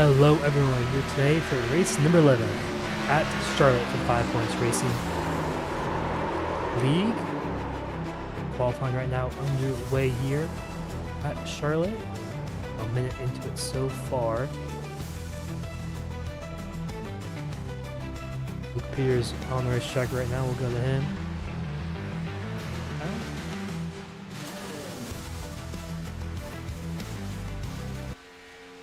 Hello everyone, here today for race number 11 at Charlotte for 5 Points Racing League. Qualifying right now underway here at Charlotte. A minute into it so far. Luke Peters on the racetrack right now, we'll go to him.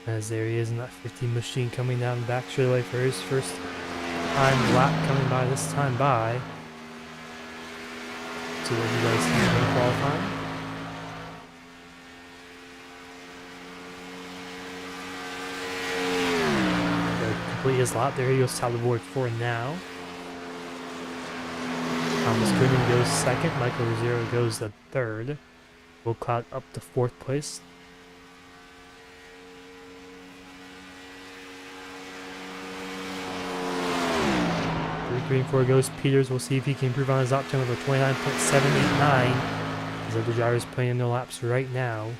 As there he is in that 15 machine coming down the back straightaway for his first time lap coming by this time by. So what you guys see in qualifying. Complete his lap. There he goes top of the board for now. Thomas Gooden goes second. Michael Rosiero goes the third. Will Cloud up to fourth place. 3 and 4 goes Peters. We'll see if he can improve on his lap time of a 29.789. These other drivers playing in their laps right now.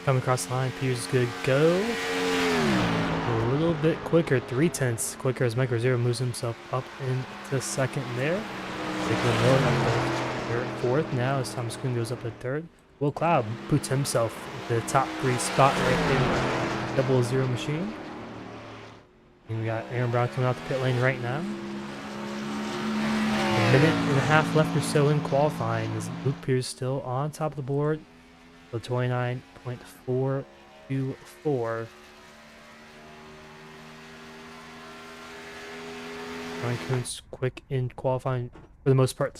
Coming across the line, Peters is good to go. A little bit quicker, 3/10 quicker as Mike Rosiero moves himself up into second there. Nicholas Miller up to fourth now as Thomas Kuhn goes up to third. Will Cloud boots himself into the top 3 spot right there. 00 machine. And we got Aaron Brown coming out the pit lane right now. A minute and a half left or so in qualifying as Luke Peters still on top of the board with 29.424. Ryan Kuntz quick in qualifying for the most part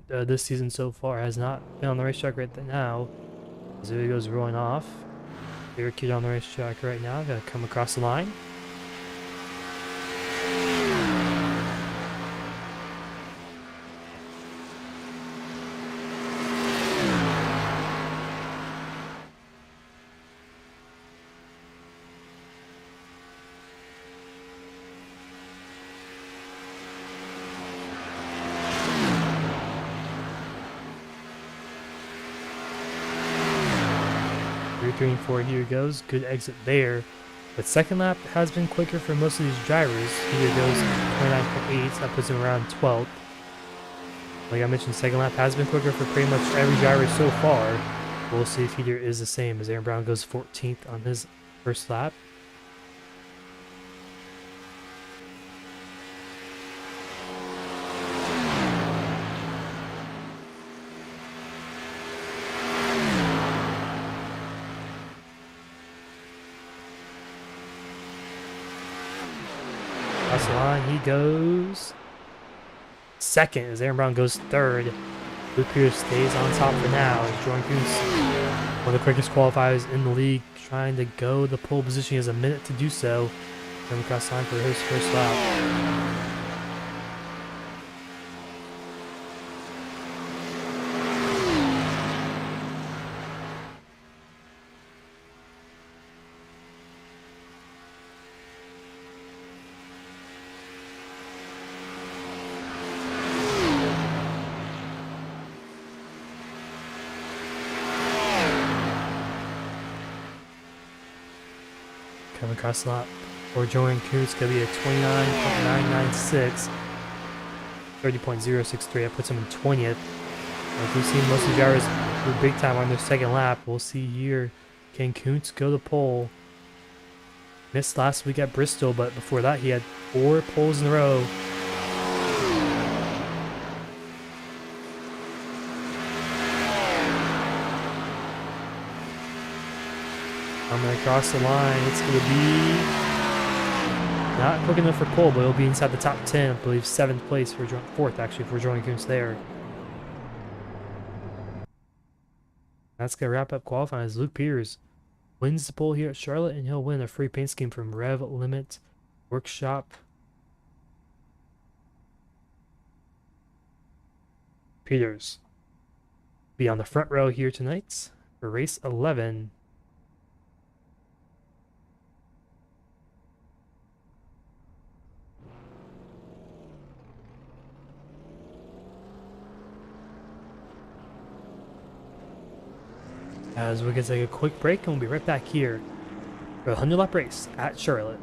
this season so far. Has not been on the racetrack right now. As there he goes rolling off. Fair kid on the racetrack right now. Gotta come across the line. Three and 4, here goes. Good exit there. But second lap has been quicker for most of these drivers. Here goes 29.8, so that puts him around 12th. Like I mentioned, second lap has been quicker for pretty much every driver so far. We'll see if Heater is the same as Aaron Brown goes 14th on his first lap. Across the line, he goes second as Aaron Brown goes third. Luke Peters stays on top for now as Jordan Kuntz, one of the quickest qualifiers in the league, trying to go the pole position. He has a minute to do so. Coming across the line for his first lap. Coming across the lap for Jordan Kuntz, going to be a 29.996, 30.063. That puts him in 20th. Like we've seen most of the drivers do big time on their second lap. We'll see here, can Kuntz go to pole? Missed last week at Bristol, but before that he had 4 poles in a row. Coming across the line, it's going to be not quick enough for pole, but it'll be inside the top 10. I believe 7th place for 4th actually for Jordan Kuntz there. That's going to wrap up qualifying as Luke Peters wins the pole here at Charlotte, and he'll win a free paint scheme from Rev Limit Workshop. Peters be on the front row here tonight for race 11. As we can take a quick break and we'll be right back here for a 100 lap race at Charlotte.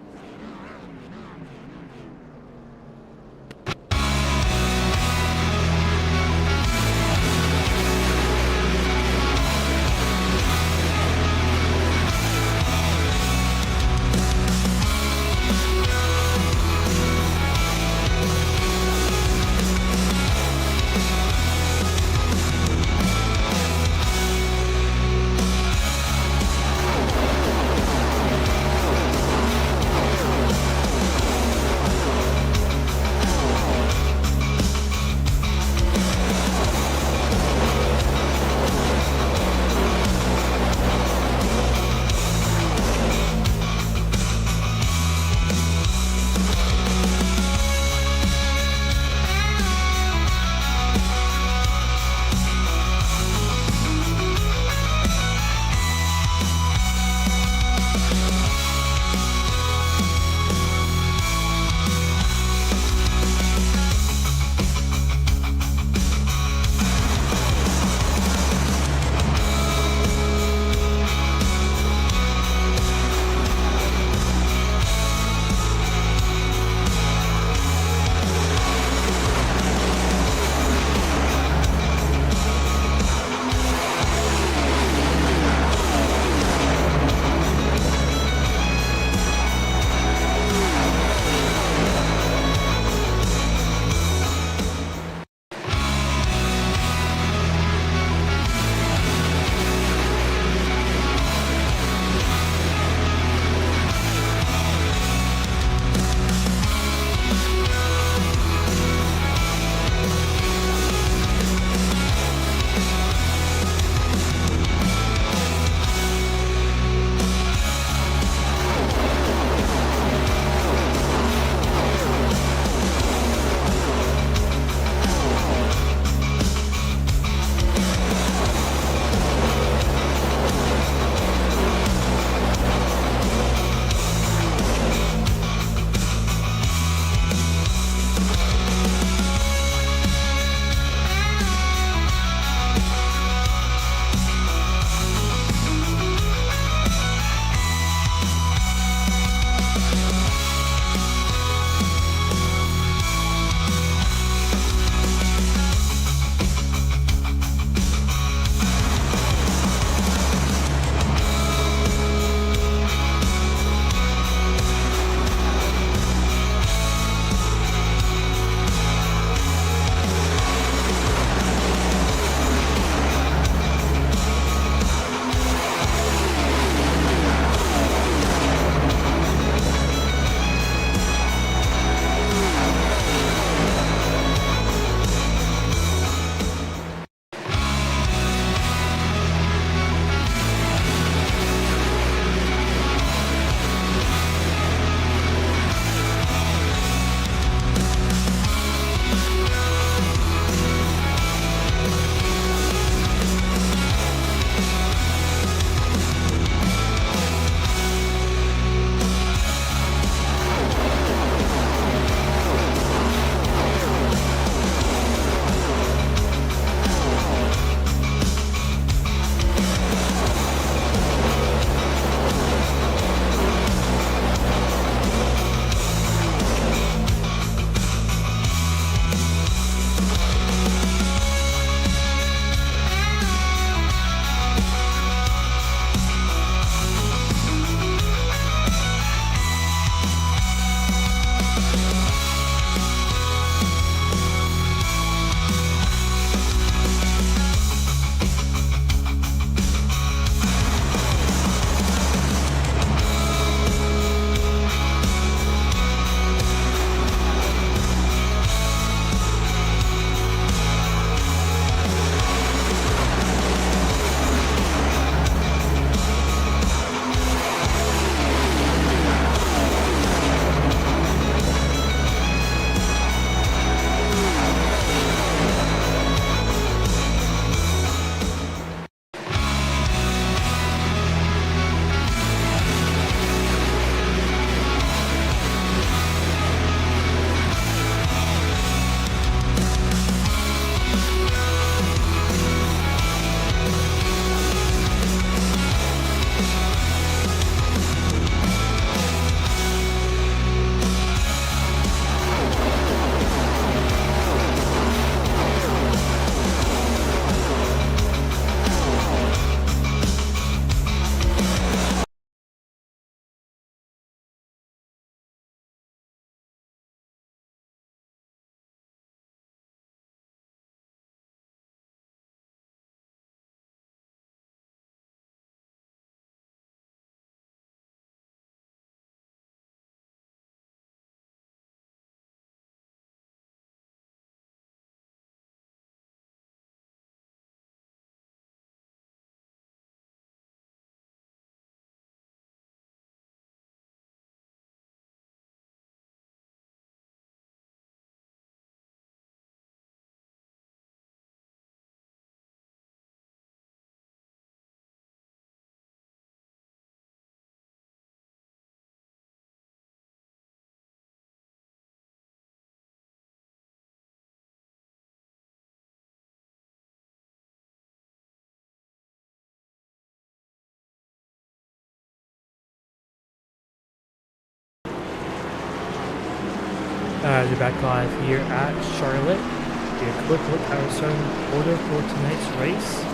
You're back live here at Charlotte. A quick look at our starting order for tonight's race.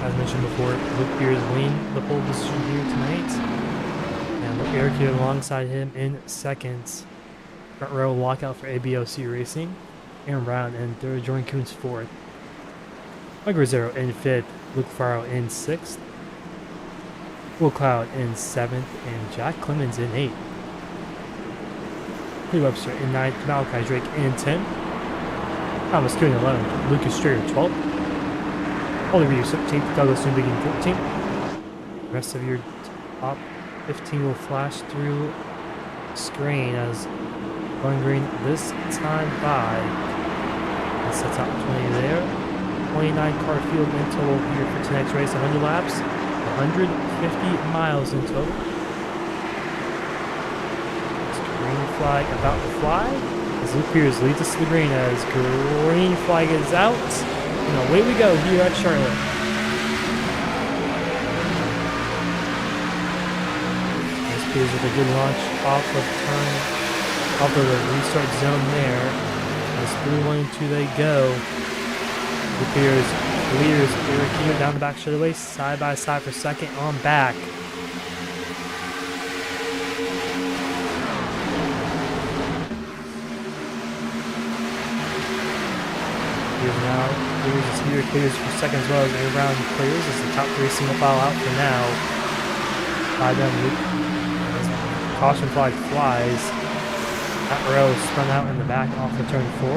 As mentioned before, Luke Beers winning the pole position here tonight. And Eric here alongside him in seconds. Front row lockout for ABOC Racing. Aaron Brown in third, Jordan Coons fourth. Mike Rosero in fifth, Luke Farrell in sixth. Will Cloud in seventh, and Jack Clemens in eighth. Lee Webster in ninth, Malachi Drake in 10th. Thomas Kuhn in 11th, Lucas Strayer 12th. Ollie Reeves 13th, Douglas Newbig in 14th. The rest of your top 15 will flash through the screen as going green this time by. That's the top 20 there. 29 car field in total here for tonight's race. 100 laps, 150 miles in total. It's green flag about to fly as Luke Beers leads us to the green as green flag is out. And away we go here at Charlotte. As Beers with a good launch off of the restart zone there. As 3, 1, and 2 they go. Luke Beers leaders Eric here down the back straightaway, side by side for second on back. Beers is here, clears for second as well as Aaron Brown clears as the top 3 single file out for now. By them, caution flag flies. That row spun out in the back off of turn 4.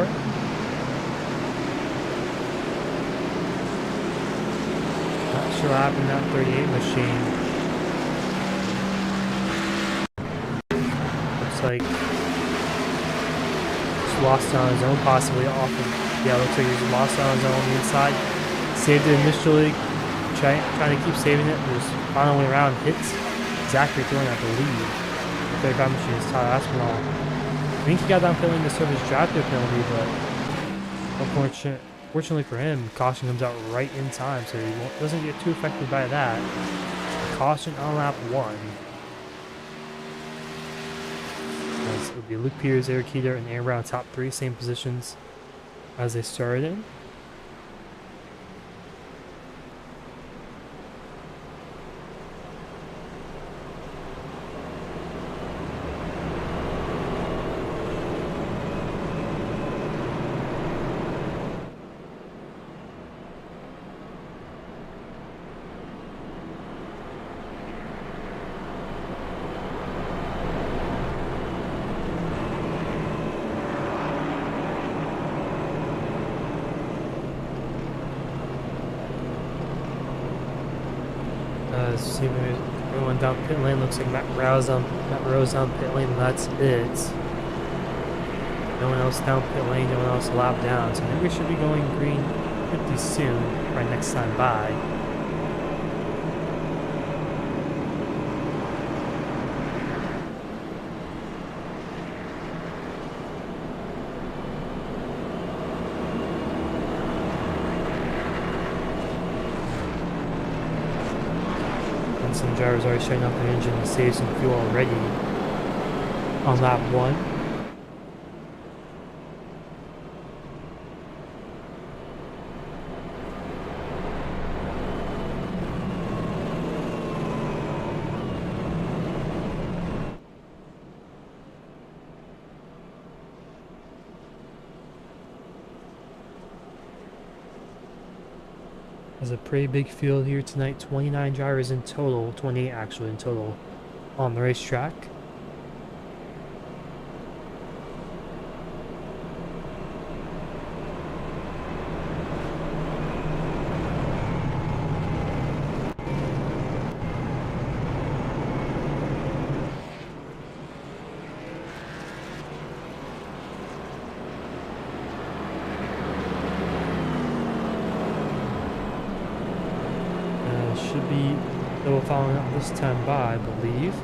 Sure happened in that 38 machine. Looks like he's lost on his own, possibly off of. Yeah, looks like he's lost on his own on the inside. Saved it initially, trying to keep saving it. Just finally around hits Zachary throwing, I believe. The 35 machine is Tyler Aspinall. I think he got down penalty to serve his drive through penalty, but fortunately for him, caution comes out right in time, so he doesn't get too affected by that. Caution on lap 1. As it would be Luke Peters, Eric Heater, and Aaron Brown top 3, same positions as they started in. See if everyone down pit lane. Looks like Matt Rose on pit lane. That's it. No one else down pit lane. No one else lap down. So maybe we should be going green pretty soon, right next time by. Some drivers already shutting off their engine to save some fuel already on lap 1. There's a pretty big field here tonight, 29 drivers in total, 28 actually in total on the racetrack. Should be double following up this time by, I believe.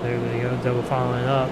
There they go, double following up.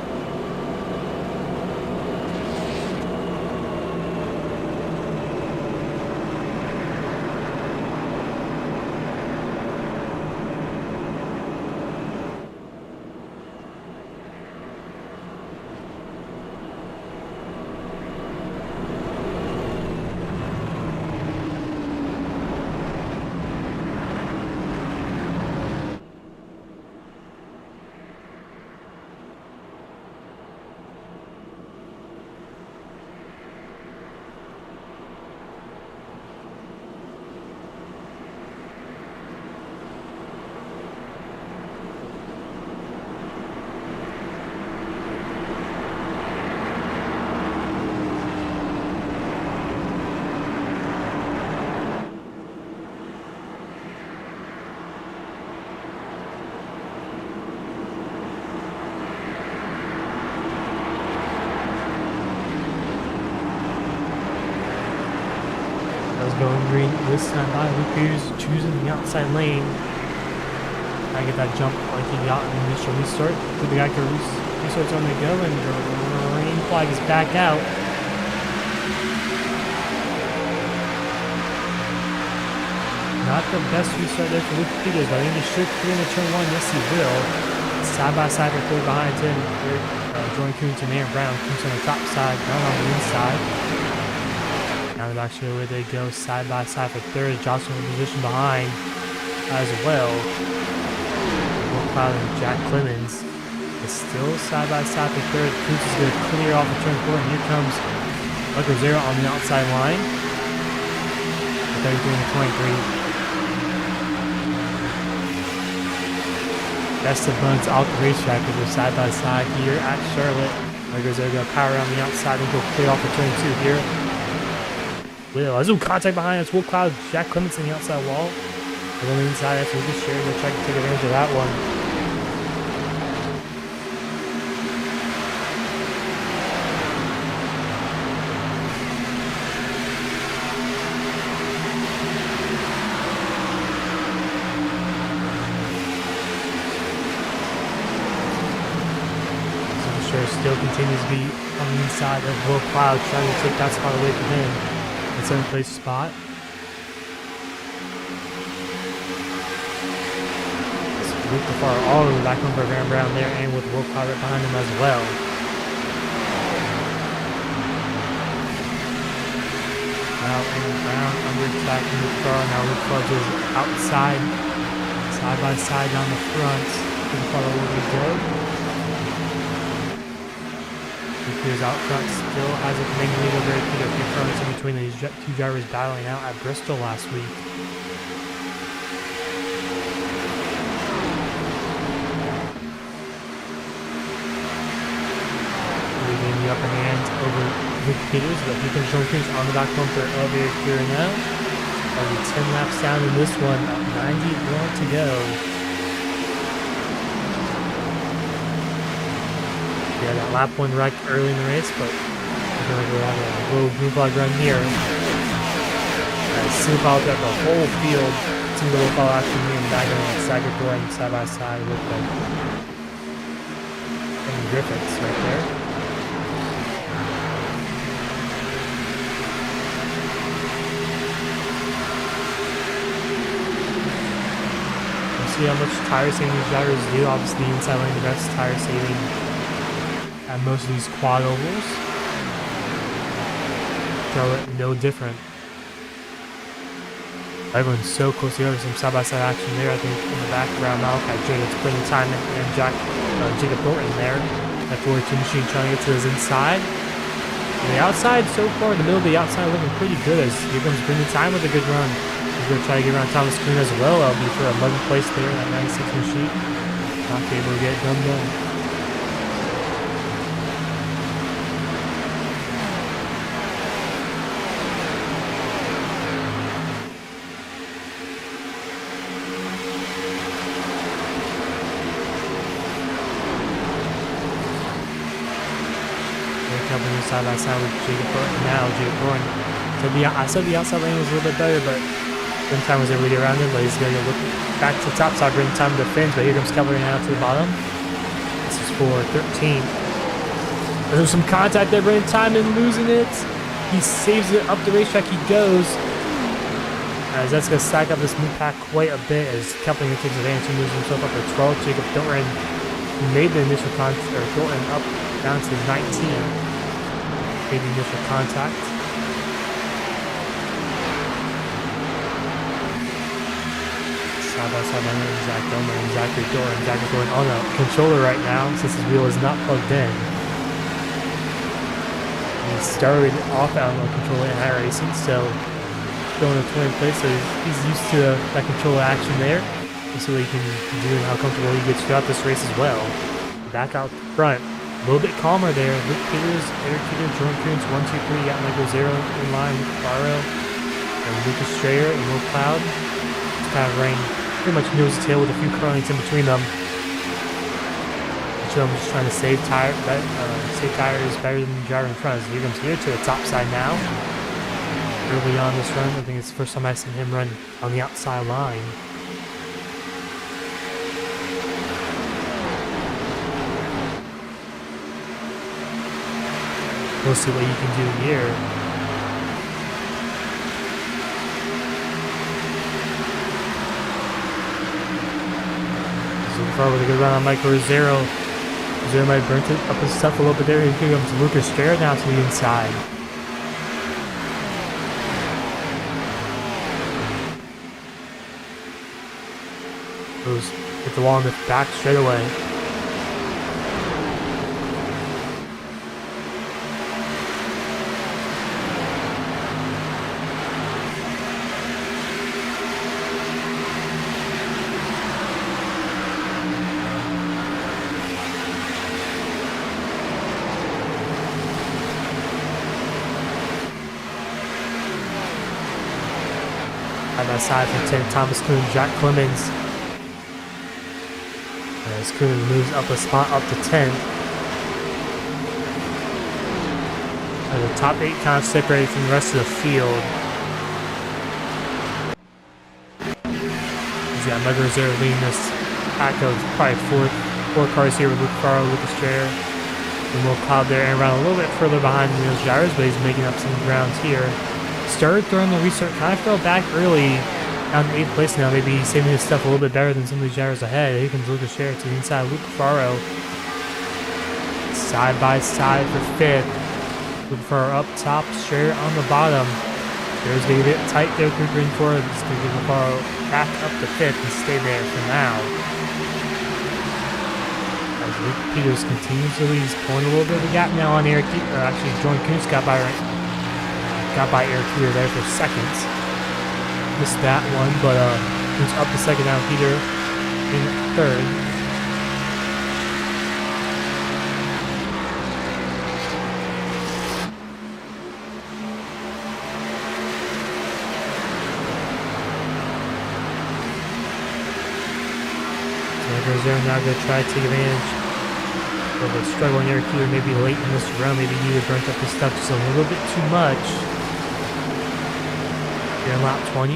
Going green this time by. Luke Peters choosing the outside lane. I get that jump like he got in the initial restart. Did the guy can restart's on the go and the green flag is back out. Not the best restart there for Luke Peters, but I think he should clear in the turn one. Yes, he will. Side by side with third behind him. Jordan Coons and Aaron Brown. Coons on the top side, Brown on the inside. Now they're back to where they go side by side for third. Johnson in position behind as well. Will Cloud and Jack Clemens is still side by side for third. Coons is going to clear off the turn four, and here comes Michael Zero on the outside line. 33 and 23. Best of buns off the racetrack as they're side by side here at Charlotte. Michael Zero going to power around the outside and go clear off the turn two here. Will, there's some contact behind us. Will Cloud, Jack Clemens on the outside wall. On the inside, that's Lucas Sherry. We'll try to take advantage of that one. So Sherry still continues to be on the inside of Will Cloud, trying to take that spot away from him. 7th place spot. Luke Far all the way back on for Aaron Brown there, and with Will Cloud right behind him as well. Now Aaron Brown under attack from Luke Far. Now Luke Far is outside, side by side down the front. Luke Far all over the go. Peters out front still has a big lead over Peter. A few furnace in between these two drivers battling out at Bristol last week. Leaving the upper hand over Luke Peters, but he can show Peters on the back bumper of Eric Peter now. Only 10 laps down in this one, 90 more to go. Yeah, that lap one wrecked early in the race, but I feel like we're having a little blue flag run here. Soup out there, the whole field. Some little fall after me and back on Sager going side by side with the Griffiths right there. We'll see how much tire saving these drivers do. Obviously, inside lane, the best tire saving at most of these quad ovals. Charlotte, no different. Everyone's so close together. Some side-by-side action there. I think in the background, Malachi Jacobs putting time in, and Jacob Thornton there. That 42 machine trying to get to his inside. And the outside so far, the middle of the outside looking pretty good as here comes Brendan Time with a good run. He's going to try to get around Thomas Kuhn as well. That'll be for 11th place there in that 96 machine. Not able to get it done. Side by side with Jacob Thornton now. Jacob Thornton. I said the outside lane was a little bit better, but Brendan Time was able to get around him. But he's going to look back to the top side. Brendan Time defends, but here comes Cavalier now to the bottom. for 13th. There's some contact there, Brandon Timon losing it. He saves it up the racetrack. He goes. As that's going to stack up this move pack quite a bit as Kepling takes advantage and moves himself up to 12th. Jacob Thornton made the initial contact, or Thornton up down to 19. Made the initial contact. Side by side by Zach Domer and Zachary Thornton. Zachary Thornton on a controller right now since his wheel is not plugged in. He started off out on the controller in iRacing, so going to 20th place, so he's used to that controller action there. So he can do and how comfortable he gets throughout this race as well. Back out front, a little bit calmer there. Luke Peters, Eric Peter, Jordan Coons, 1, 2, 3. Got Michael Zero in line with Faro and Lucas Strayer and Will Cloud. It's kind of running pretty much nose to tail with a few curlings in between them. So I'm just trying to save tires better than the driver in front. So here comes here to the top side now. Early on this run, I think it's the first time I've seen him run on the outside line. We'll see what he can do here. So far with a good run on Michael Rosero. Rosero might have burnt it up his stuff a little bit there. Here comes Lucas Strayer now to the inside. Goes hit the wall in the back straight away. Side by side from Thomas Kuhn, Jack Clemens. As Kuhn moves up a spot up to 10th. And the top 8 kind of separated from the rest of the field. He's got Michael Rosero leading this pack of probably four cars here with Luke Faro, Lucas Strayer, and Will Cobb there, and around a little bit further behind those drivers, but he's making up some grounds here. Started throwing the restart, kind of fell back early. Down to 8th place now, maybe he's saving his stuff a little bit better than some of these drivers ahead. Here comes Lucas Strayer to the inside. Luke Faro side by side for 5th. Luke Faro up top, Strayer on the bottom. Strayer going to get tight there, creeping forward. Just going to get Luke Faro back up to 5th and stay there for now. As Luke Peters continues to lead, he's pulling a little bit of a gap now on Eric, or actually Jordan Kuntz got by Eric Peter there for seconds. Missed that one, but Kuntz up the second down. Peter in 3rd. So Rosero now going to try to take advantage of the struggle in Eric Peter, maybe late in this round. Maybe he would burnt up his stuff just a little bit too much. Here in lap 20.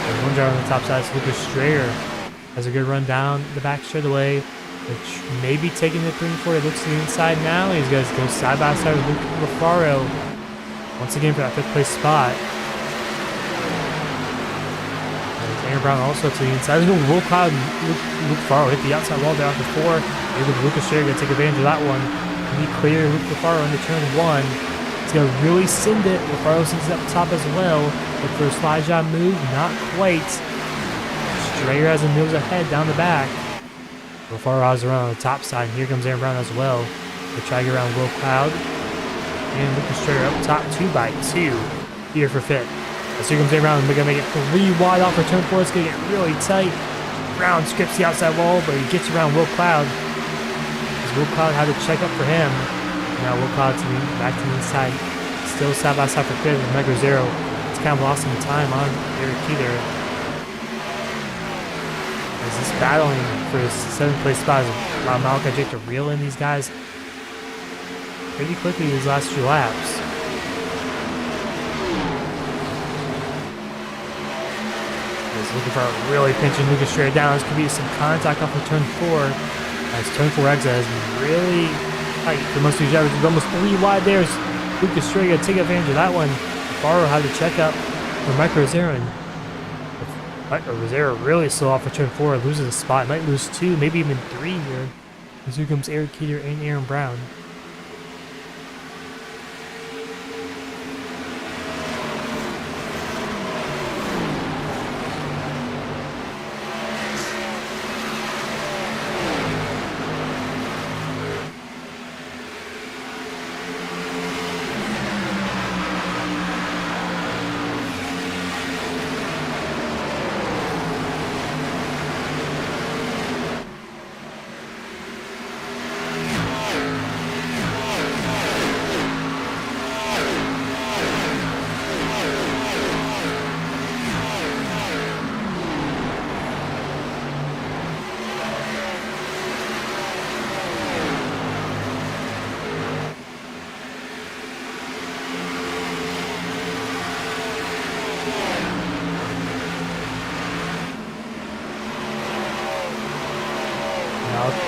There's one driver on the top side. It's Lucas Strayer. Has a good run down the back straightaway, which may be taking the 3 and 4. He looks to the inside now. He's going to go side by side with Luke Faro once again for that 5th place spot. Aaron Brown also to the inside. There's a Will Cloud and Luke Faro hit the outside wall there after 4. Maybe Lucas Strayer going to take advantage of that one. He clear Luke Faro into turn 1. He's going to really send it. Faro sends it up top as well. Look for a slide job move. Not quite. Strayer has a nose ahead down the back. Faro has around on the top side. And here comes Aaron Brown as well. They try to get around Will Cloud. And Lucas Strayer up top 2 by 2. Here for 5th. So here comes Aaron Brown. We're going to make it 3 wide off for turn 4. It's going to get really tight. Brown scripts the outside wall, but he gets around Will Cloud. As Will Cloud had to check up for him. Now Will Cloud back to the inside. Still side by side for 5th with Michael Rosero. It's kind of lost some time on Eric Peter. As this battling for his 7th place spot is allowed Malachi Jake to reel in these guys pretty quickly these last 2 laps. As Looking for really pinching Lucas straight down. This could be some contact off of turn 4. As turn 4 exit has been really tight for most of these drivers. He's almost 3 wide there. Lucas straight going to take advantage of that one. Faro had to check up for Mike Rosero. Rosero really slow off for turn 4. Loses a spot. Might lose 2, maybe even 3 here. As here comes Eric Keeter and Aaron Brown.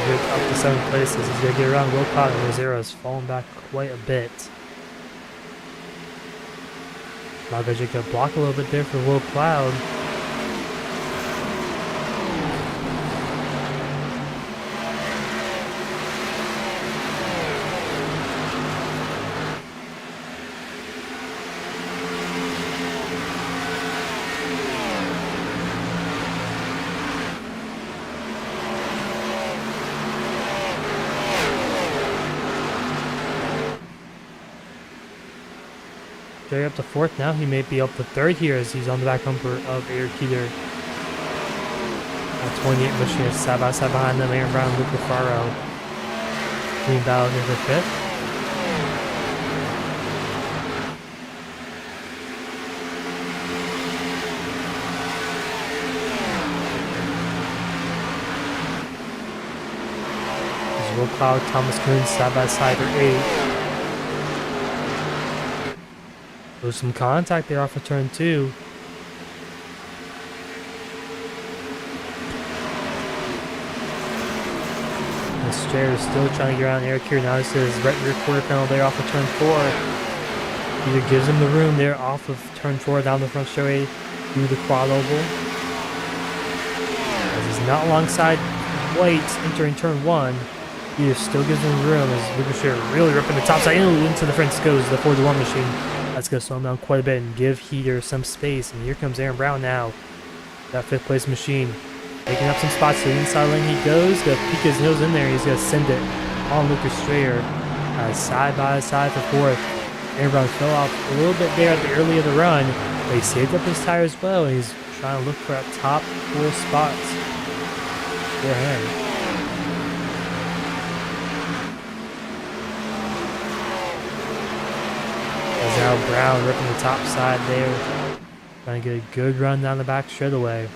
Up to 7th places. He's going to get around Will Cloud, and Rosero's fallen back quite a bit. Malgajic got block a little bit there for Will Cloud. Jerry up to 4th now. He may be up to 3rd here as he's on the back bumper of Eric Keeter. 28 machines side by side behind them. Aaron Brown, Luca Faro. Clean battle here for 5th. There's Will Cloud, Thomas Kuhn side by side for 8th. There's some contact there off of turn 2. The Strayer is still trying to get around Eric here. Now this is right rear quarter panel there off of turn 4. Either gives him the room there off of turn 4 down the front straightaway through the quad oval. As he's not alongside White entering turn 1, he still gives him room as Lucas Strayer really ripping the top side into the fence goes the 4-1 machine. That's going to slow him down quite a bit and give Heater some space. And here comes Aaron Brown now. That 5th place machine. Making up some spots to the inside lane he goes. Going to peek his nose in there. He's going to send it on Lucas Strayer. Side by side for 4th. Aaron Brown fell off a little bit there at the early of the run. But he saved up his tire as well. And he's trying to look for that top 4 spots for him. Now Brown ripping the top side there. Trying to get a good run down the back straightaway.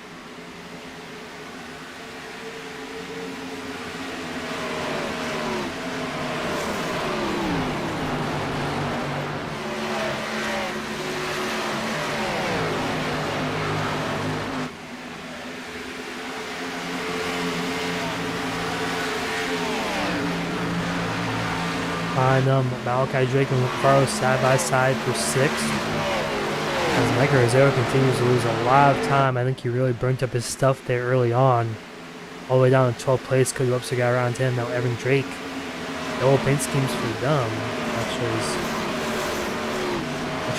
Behind them, Malachi Drake and Carlos side by side for 6th. As Mike Rosero continues to lose a lot of time, I think he really burnt up his stuff there early on. All the way down to 12th place, Cody Webster got around him. Now Evan Drake. The old paint schemes for them. Actually,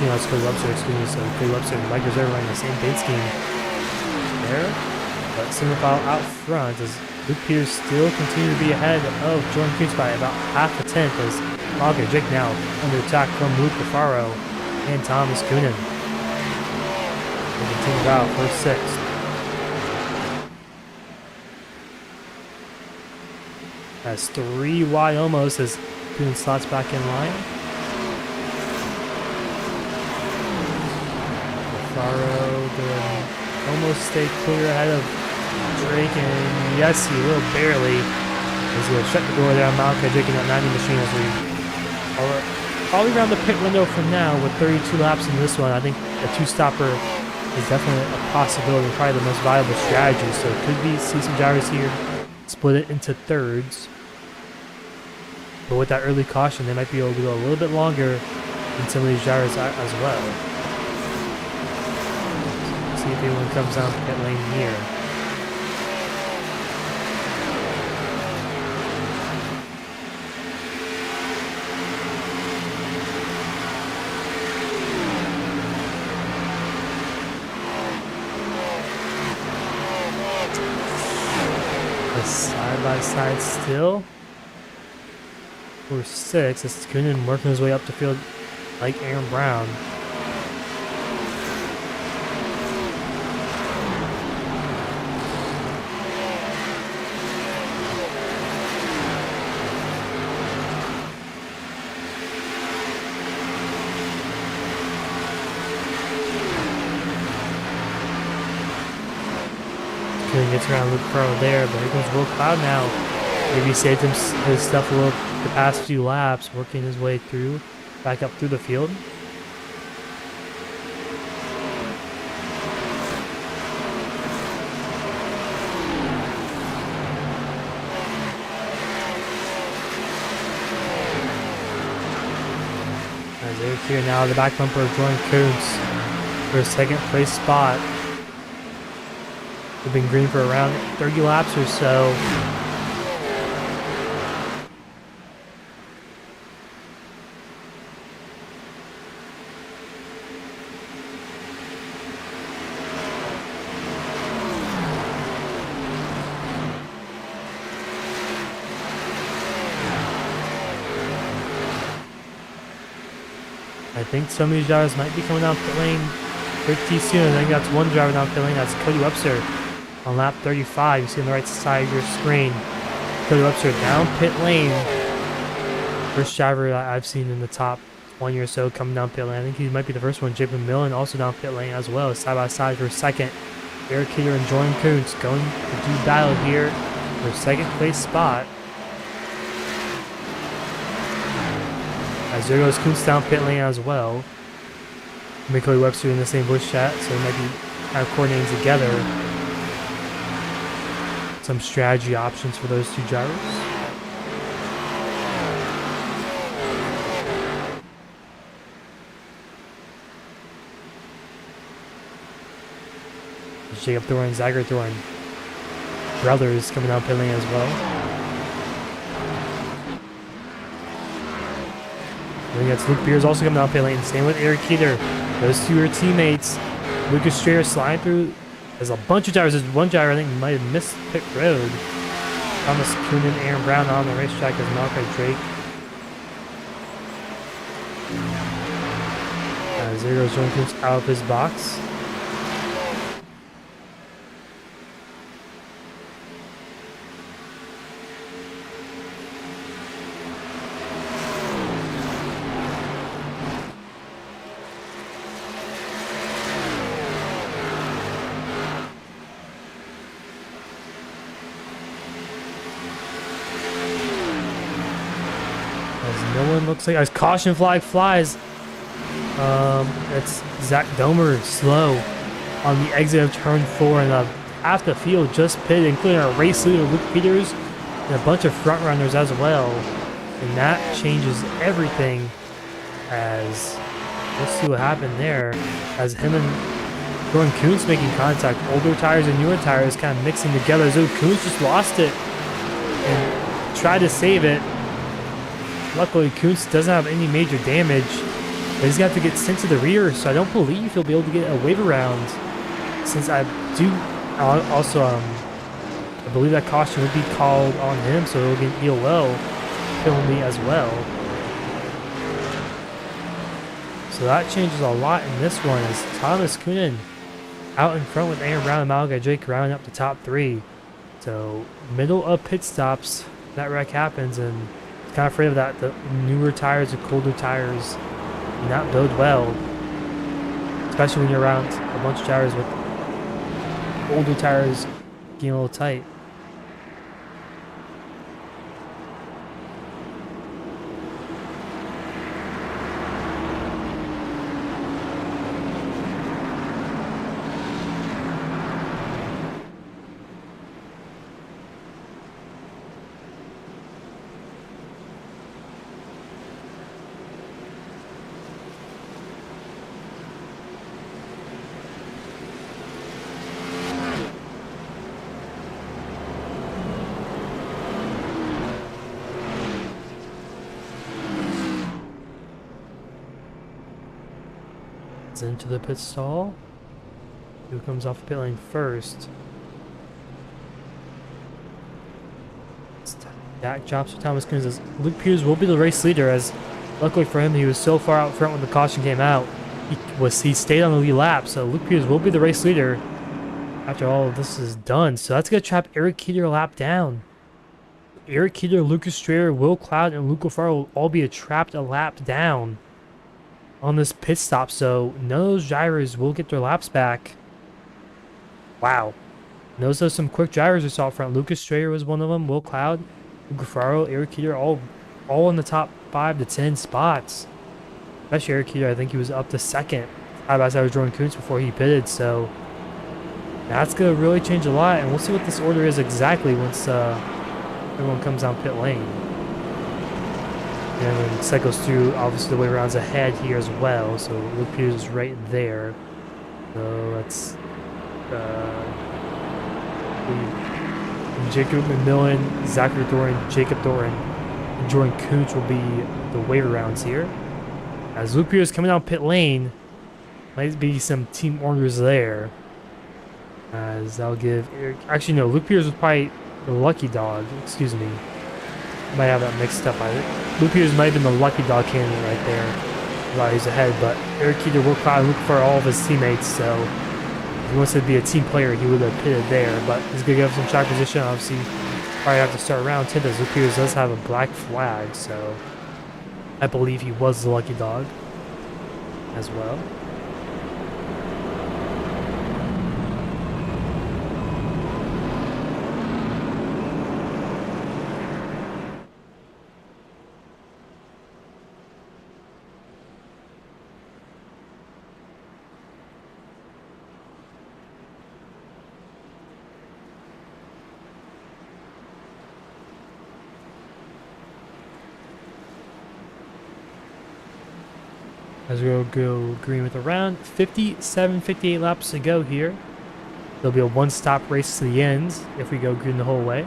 no, it's Cody Webster, excuse me. So Cody Webster and Mike Rosero running the same paint scheme there. But single file out front as Luke Peters still continue to be ahead of Jordan Kuntz by about half a tenth as Malgajic Jake now under attack from Luke Faro and Thomas Kunin. They continue out for 6th. That's 3 wide almost as Kunin slots back in line. Faro going almost stay clear ahead of Drake, and yes, he will barely. He's going to shut the door there on Malachi Drake in that 90 machine as we are probably around the pit window for now with 32 laps in this one. I think a 2-stopper is definitely a possibility, probably the most viable strategy. So it could be see some drivers here, split it into thirds. But with that early caution, they might be able to go a little bit longer than some of these drivers as well. See if anyone comes down pit lane here. Side by side still. We're 6. This is Coonan working his way up the field like Aaron Brown. Coonan gets around Luke Farrell there, but here comes Will Cloud now. Maybe saved his stuff a little the past few laps, working his way through, back up through the field. As Eric here now, the back bumper of Jordan Kuntz for a second place spot. They've been green for around 30 laps or so. I think some of these drivers might be coming down pit lane pretty soon. I think that's one driver down pit lane. That's Cody Webster on lap 35. You see on the right side of your screen. Cody Webster down pit lane. First driver I've seen in the top 20 or so coming down pit lane. I think he might be the first one. J.P. Millen also down pit lane as well. Side by side for second. Eric Kidder and Jordan Kuntz going to do battle here for second place spot. As there goes Kuntz down pit lane as well. Cody Webster in the same bush chat, so they might be kind of coordinating together. Some strategy options for those two drivers. Jacob Thorne, Zagger Thorne. Brothers coming down pit lane as well. I think that's Luke Beers also coming down pit lane. Same with Eric Keeter. Those two are teammates. Lucas Strayer sliding through. There's a bunch of drivers. There's one driver I think might have missed pit road. Thomas Coonan, Aaron Brown on the racetrack as Malachi Drake. There goes Jordan Kuntz out of his box. No one looks like as caution flag flies. It's Zach Domer slow on the exit of turn 4, and half the field just pitted, including our race leader Luke Peters and a bunch of front runners as well. And that changes everything. As let's see what happened there. As him and Jordan Kuntz making contact, older tires and newer tires kind of mixing together. So Kuntz just lost it and tried to save it. Luckily, Kuntz doesn't have any major damage, but he's got to get sent to the rear, so I don't believe he'll be able to get a wave around. Since I do also, I believe that caution would be called on him, so he'll get EOL penalty as well. So that changes a lot in this one, as Thomas Coonan out in front with Aaron Brown and Malachi Drake rounding up the top 3. So middle of pit stops, that wreck happens, and kind of afraid of that. The newer tires, the colder tires, do not bode well, especially when you're around a bunch of tires with older tires getting a little tight. It's into the pit stall. Who comes off the pit lane first? Dak drops for Thomas Coons as Luke Peters will be the race leader, as luckily for him he was so far out front when the caution came out. He stayed on the lead lap, so Luke Peters will be the race leader after all of this is done. So that's going to trap Eric Keeter a lap down. Eric Keeter, Lucas Strayer, Will Cloud, and Luke Farrell will all be trapped a lap down on this pit stop, so none of those drivers will get their laps back. Wow. Those are some quick drivers we saw up front. Lucas Strayer was one of them, Will Cloud, Luke Farrell, Eric Keeter, all in the top 5 to 10 spots. Especially Eric Keeter, I think he was up to second side by side with Jordan Kuntz before he pitted, so that's going to really change a lot, and we'll see what this order is exactly once everyone comes down pit lane. And then cycles through, obviously the way around's ahead here as well, so Luke Peters is right there. So that's Jacob McMillan, Zachary Thorin, Jacob Thorin, and Jordan Kuntz will be the wave rounds here. As Luke Peters coming down pit lane, might be some team orders there. As I'll give Eric, actually no, Luke Peters was probably the lucky dog, excuse me. Might have that mixed up. Luke Peters might have been the lucky dog candidate right there while he's ahead, but Eric Keeter will try to look for all of his teammates, so if he wants to be a team player, he would have pitted there, but he's going to give some track position. Obviously, probably have to start round 10 as Luke Peters does have a black flag, so I believe he was the lucky dog as well. As we'll go green with a round, 58 laps to go here. There'll be a one-stop race to the end if we go green the whole way.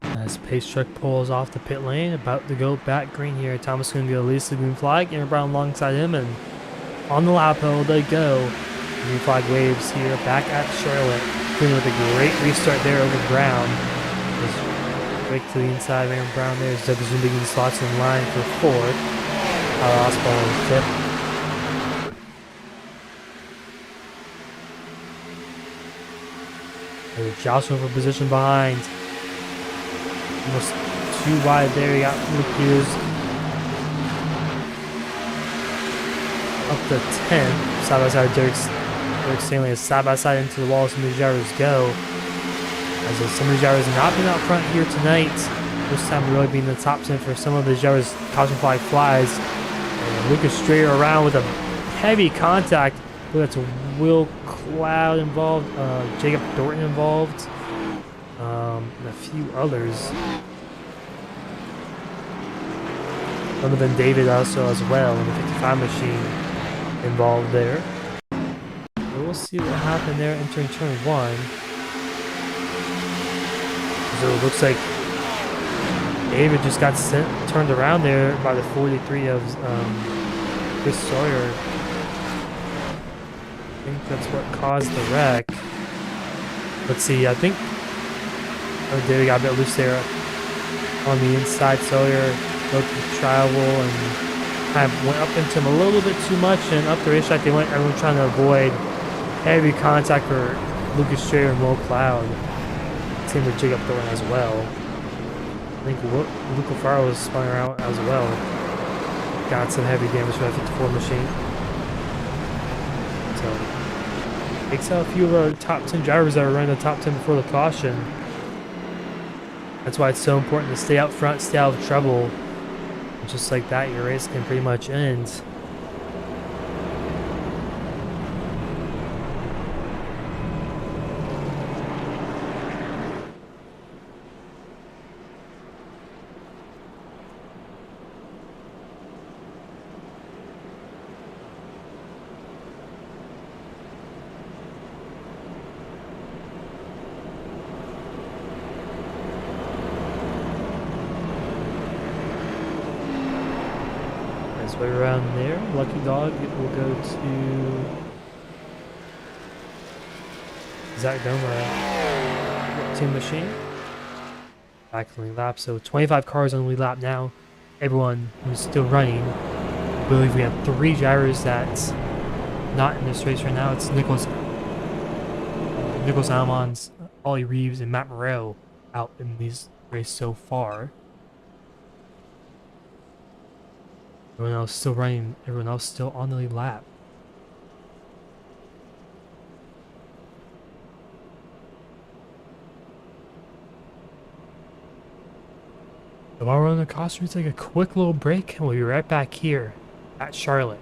As pace truck pulls off the pit lane, about to go back green here. Thomas going to go release the green flag, Aaron Brown alongside him, and on the lap hill they go. Green flag waves here back at Charlotte. Green with a great restart there over Brown. Just break to the inside of Aaron Brown there. Doug Zumbigan slots in line for fourth. Osborne in fifth. There's Joshua for position behind. Almost too wide there. You got Luke Peters up to 10. Side by side, Derek Stanley is side by side into the wall. Some of these drivers go. As some of these drivers have not been out front here tonight. This time really being the top 10 for some of these drivers. Caution flag flies. And Lucas Strayer around with a heavy contact. That's Will Cloud involved, Jacob Thornton involved. And a few others. Donovan David also as well in the 55 machine involved there. So we'll see what happened there entering turn 1. So it looks like David just got turned around there by the 43 of Chris Sawyer. I think that's what caused the wreck. Let's see, I think David got a bit loose there on the inside. Sawyer looked to travel and kind of went up into him a little bit too much, and up the racetrack they went, everyone trying to avoid heavy contact for Lucas Strayer and Will Cloud. Same with Jacob Thornton as well. I think Luca Farrell was spun around as well. Got some heavy damage from that 54 machine. So takes out a few of our top 10 drivers that were running the top 10 before the caution. That's why it's so important to stay out front, stay out of trouble. And just like that, your race can pretty much end. That's right around there. Lucky Dog will go to Zach Doma Team Machine. Back on the lap. So 25 cars on the lead lap now. Everyone who's still running. I believe we have 3 drivers that's not in this race right now. It's Nicholas Almond's, Ollie Reeves, and Matt Morrell out in these races so far. Everyone else still running. Everyone else still on the lead lap. So while we're on the course, we take a quick little break, and we'll be right back here at Charlotte.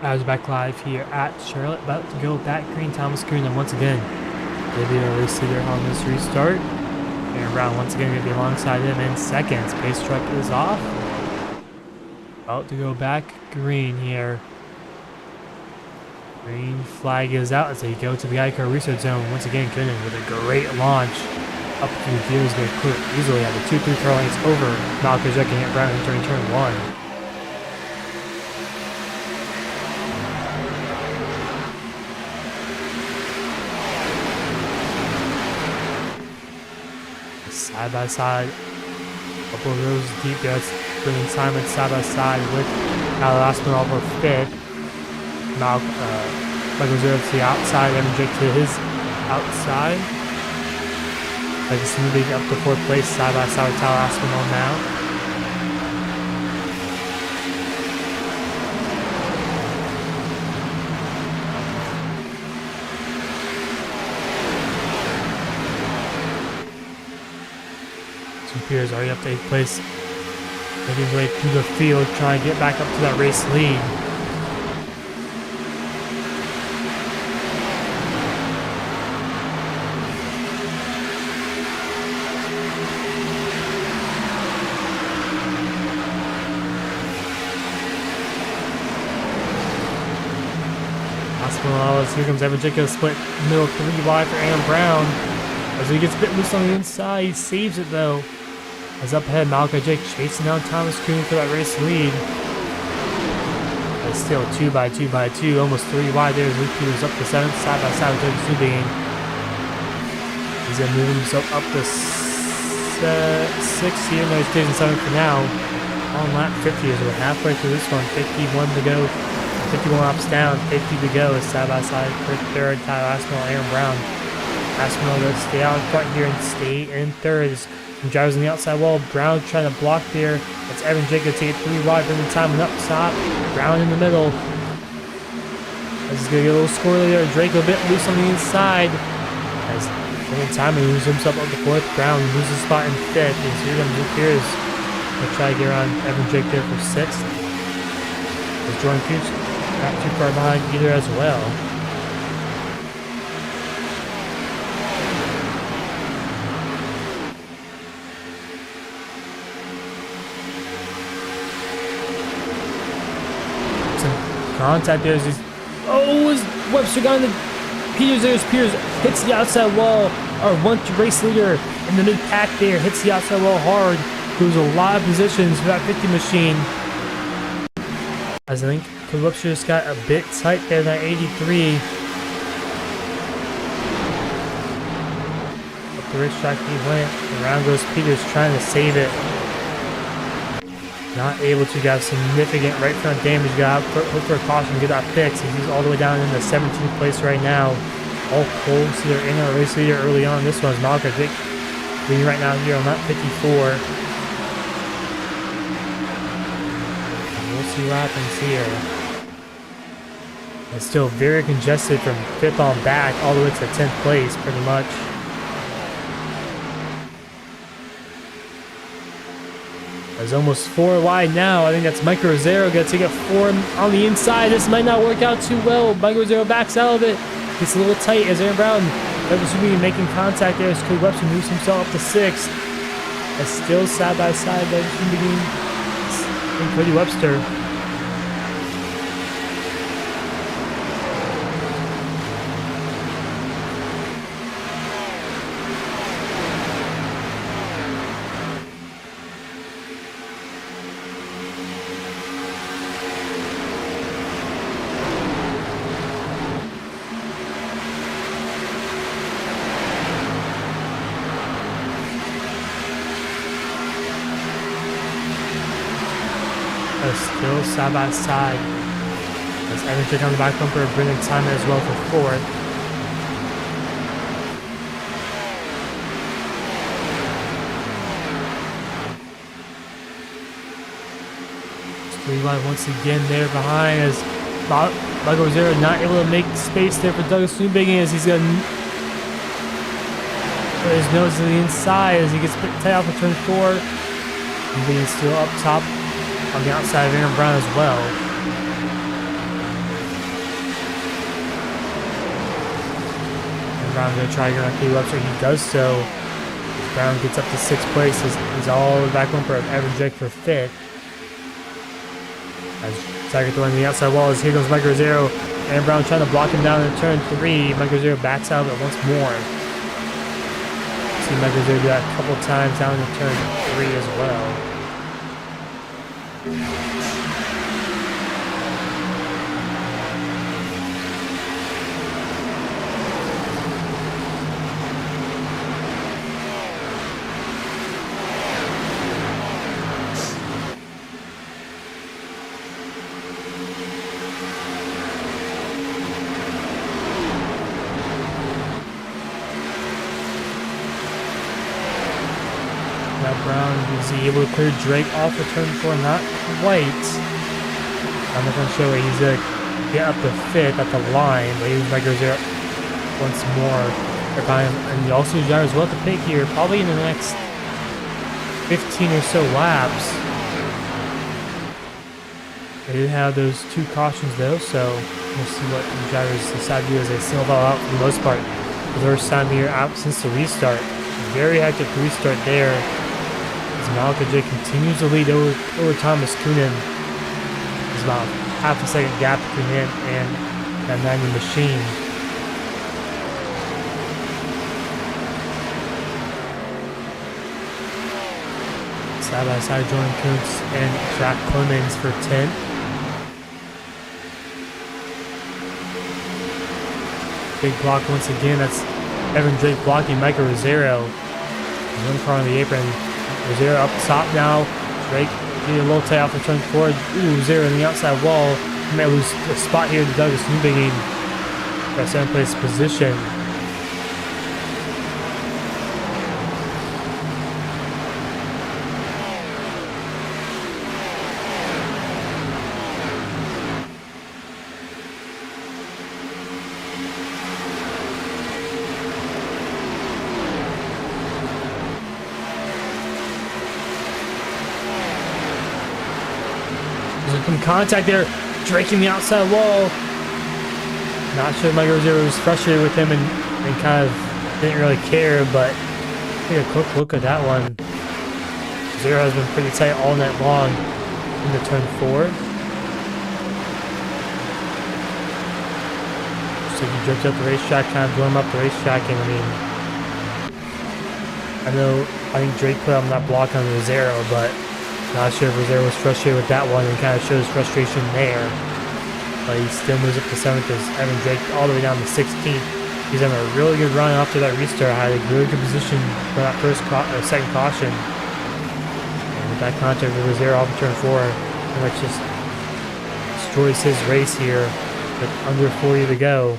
I was back live here at Charlotte, about to go back green. Thomas Green, and once again, maybe a race leader on this restart. Aaron Brown once again going to be alongside him in seconds. Pace truck is off. About to go back green here. Green flag is out as they go to the ICAR restart zone. Once again, Kinnan with a great launch. Up to the field is going to clear easily at the 2-3 car lanes over Malcolm and Brown entering turn 1. Side by side, couple of rows deep there. It's bringing Simon side by side with Alasman over 5th. Michael Zero to the outside, Evan Jake to his outside. Like it's moving up to 4th place side by side with Alasman on now. Pierce already up to 8th place, making his way through the field, trying to get back up to that race lead. Here comes Evan Jacob, split middle 3 wide for Aaron Brown. As he gets a bit loose on the inside, he saves it though. As up ahead, Malachi Jake chasing down Thomas Kuhn for that race lead. But still 2x2x2, almost 3 wide there as Luke Peters up to 7th, side by side with Jake Subing. He's going to move himself up to 6th here, no, he's taking 7th for now. On lap 50 as we're halfway through this one, 51 to go. 51 laps down, 50 to go is side by side for 3rd, Tyler Aspinall, Aaron Brown. Aspinall goes to stay out in front here and stay in 3rd. Some drivers on the outside wall. Brown trying to block there. It's Evan Jacob take it 3 wide, bringing time and up top. Brown in the middle. This is going to get a little squirrely there. Drake a bit loose on the inside. As Bringing time and moves himself up the 4th. Brown loses spot in 5th. And here comes Luke Pierce. He'll try to get around Evan Drake there for 6th. As Jordan Coots not too far behind either as well. Some contact there as he's... Oh, is Webster got in the... Peters hits the outside wall. Our one race leader in the mid-pack there hits the outside wall hard. Loses a lot of positions for that 50 machine. As I think Cody Webster just got a bit tight there, that 83. Up the racetrack he went. Around goes Peters trying to save it. Not able to get significant right front damage. Got hope for a caution, get that fixed. He's all the way down in the 17th place right now. All close. They're in our race leader early on. This one's Malcolm Vick leading right now here on that 54. We'll see what happens here. It's still very congested from 5th on back all the way to 10th place pretty much. There's almost 4 wide now. I think that's Mike Rosero going to take a 4 on the inside. This might not work out too well. Mike Rosero backs out of it. Gets a little tight as Aaron Brown was making contact there as Cody Webster moves himself up to 6th. It's still side by side by and Cody Webster. Still side by side. As Evan Drake on the back bumper, bringing time as well for 4th. It's 3 wide once again there behind as Michael Rosero not able to make space there for Douglas Newbigin as he's going to put his nose to the inside as he gets tight off of turn 4. Newbigin's still up top on the outside of Aaron Brown as well. And Brown going to try to get on Cody Webster. He does so. Brown gets up to 6th place. He's all the back bumper of Evan Drake for 5th. As Tiger throwing the outside wall as here goes Mike Rosero. Aaron Brown trying to block him down in turn 3. Mike Rosero backs out of it once more. See Mike Rosero do that a couple times down in turn 3 as well. Brown is he able to clear Drake off of turn 4? Not quite. I'm not going to show it. He's going to get up to 5th at the line, but he goes there once more. And also drivers will have to pick here, probably in the next 15 or so laps. They did have those 2 cautions though, so we'll see what the drivers decide to do as they single file out for the most part. The first time here out since the restart. Very hectic restart there. Malcolm J continues to lead over Thomas Coonan. There's about half a second gap between him and that 90 machine. Side by side, Jordan Kuntz and Jack Clemens for 10th. Big block once again. That's Evan Drake blocking Michael Rosero. One car on the apron. Rosero up top now. Drake getting a little tight off the turn 4. Ooh, Rosero in the outside wall. He might lose a spot here to Douglas Newbigin for a 7th place position. Some contact there. Drake in the outside wall. Not sure if Michael Rosier was frustrated with him and kind of didn't really care, but take a quick look at that one. Rosier has been pretty tight all night long into turn 4. So he jerked up the racetrack, kind of blew him up the racetrack, and I mean, I think Drake put on that block on Rosero, but not sure if Rosero was frustrated with that one and kind of shows frustration there. But he still moves up to 7th as Evan Drake all the way down to 16th. He's having a really good run after that restart. Had a really good position for that second caution. And with that contact with Rosero off of turn 4, pretty much just destroys his race here with under 40 to go.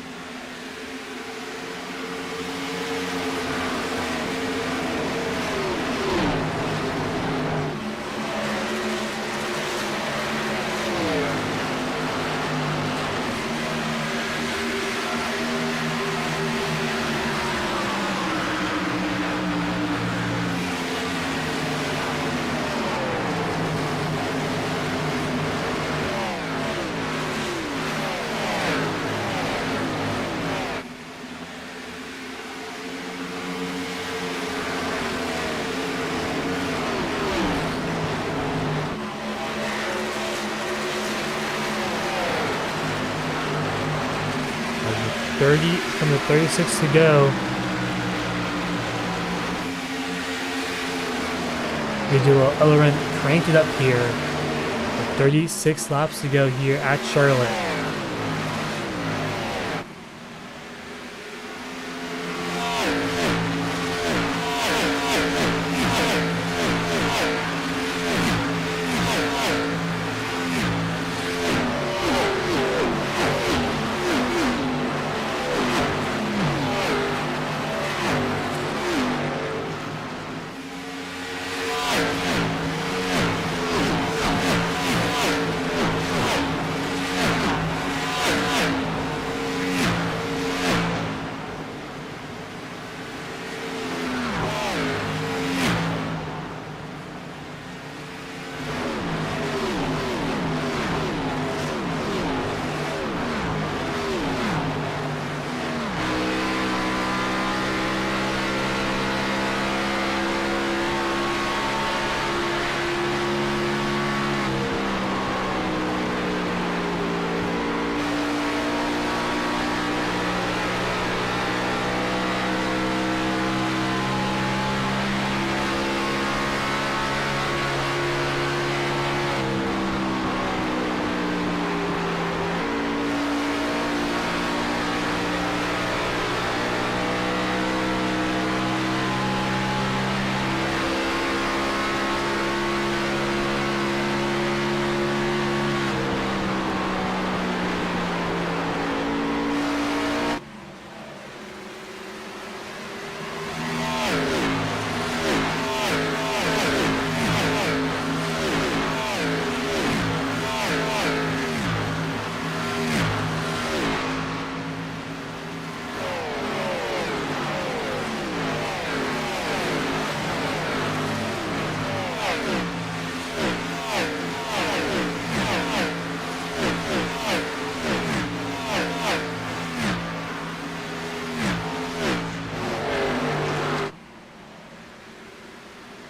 From the 36 to go. We do a Ellerin cranked it up here. With 36 laps to go here at Charlotte.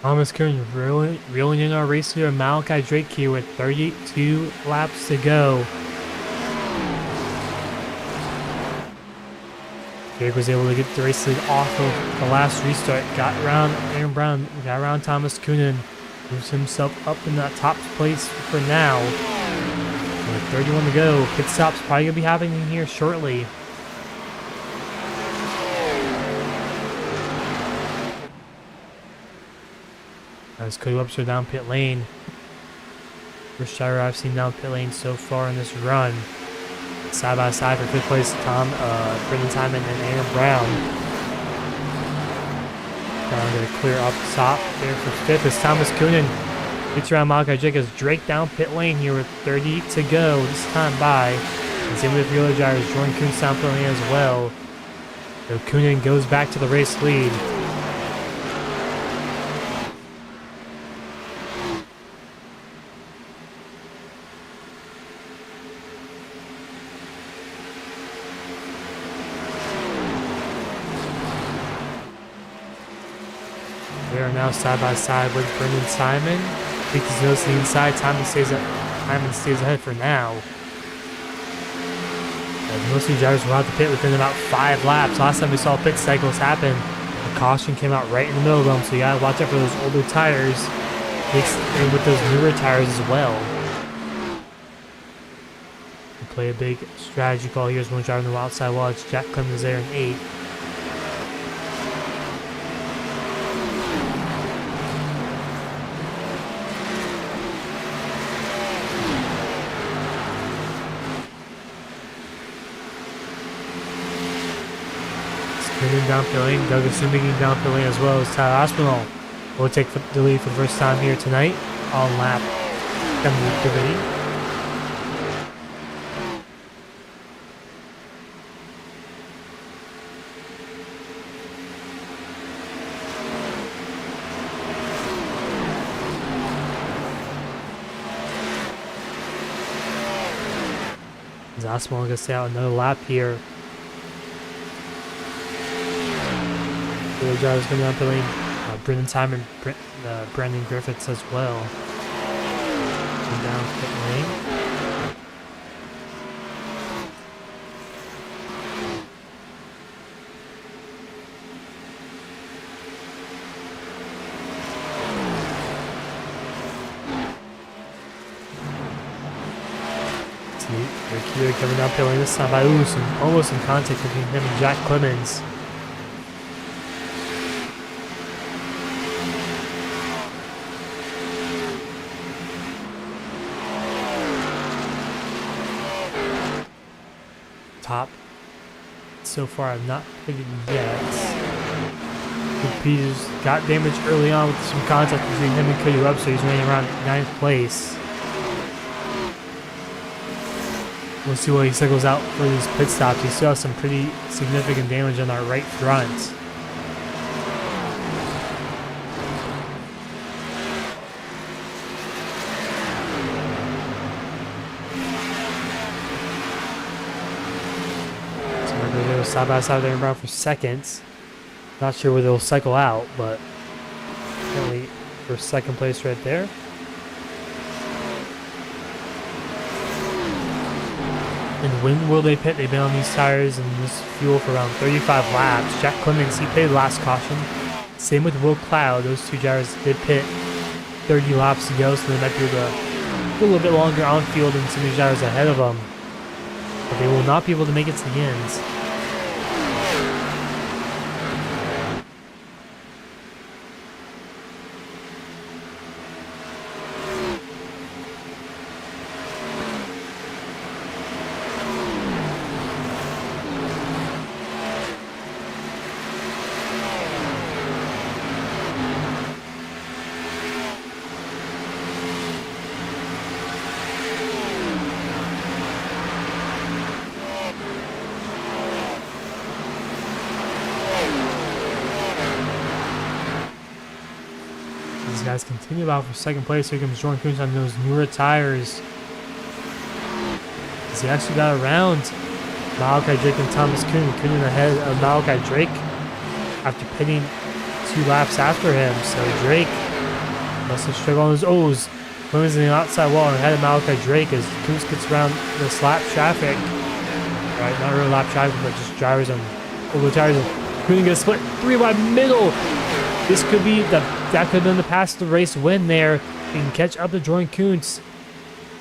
Thomas Kern reeling in our race here. Malachi Drake here with 32 laps to go. Drake was able to get the race lead off of the last restart. Got around Aaron Brown, got around Thomas Coonan. Moves himself up in that top place for now. With 31 to go. Pit stop's probably going to be happening here shortly. As Cody Webster down pit lane. First driver I've seen down pit lane so far in this run. Side by side for 5th place, Brendan Timon and Aaron Brown. Brown going to clear up top there for 5th as Thomas Coonan gets around Malachi Drake as Drake down pit lane here with 30 to go this time by. And same with the other drivers, Jordan Coons down pit lane as well. So Coonan goes back to the race lead. They are now side by side with Brendan Simon. Takes his nose to the inside. Simon stays ahead for now. As most of the drivers will have to pit within about 5 laps. Last time we saw pit cycles happen, a caution came out right in the middle of them, so you gotta watch out for those older tires. And with those newer tires as well. We play a big strategy call here as one driver on the outside wall. It's Jack Clemens there in 8th. Spinning down pit lane. Douglas making down pit lane as well as Tyler Aspinall will take the lead for the first time here tonight on lap 73. Aspinall gonna stay out another lap here. The driver's going down pit lane. Brendan Simon, Brandon Griffiths as well. Down pit lane. Ricky coming down pit lane this time by almost some contact between him and Jack Clemens. Top so far I've not pitted yet. Peters got damaged early on with some contact between him and Cody Webster. He's running around 9th place. We'll see what he cycles out for these pit stops. He still has some pretty significant damage on our right front. Side by side there around for seconds. Not sure where they'll cycle out, but apparently for second place right there. And when will they pit? They've been on these tires and this fuel for around 35 laps. Jack Clemens, he pitted last caution. Same with Will Cloud. Those two drivers did pit 30 laps to go, so they might be able to go a little bit longer on field than some of these drivers ahead of them. But they will not be able to make it to the ends. Guys continue out for second place. Here comes Jordan Coons on those newer tires. As he actually got around Malachi Drake and Thomas Kuhn. Kuhn ahead of Malachi Drake after pitting 2 laps after him. So Drake must have struggled on his O's. Clemens in the outside wall and ahead of Malachi Drake as Coons gets around this lap traffic. Right, not really lap traffic, but just drivers on over tires. Kuhn gets split 3 wide middle. This could be that could have been the pass to the race win there. He can catch up to Jordan Kuntz.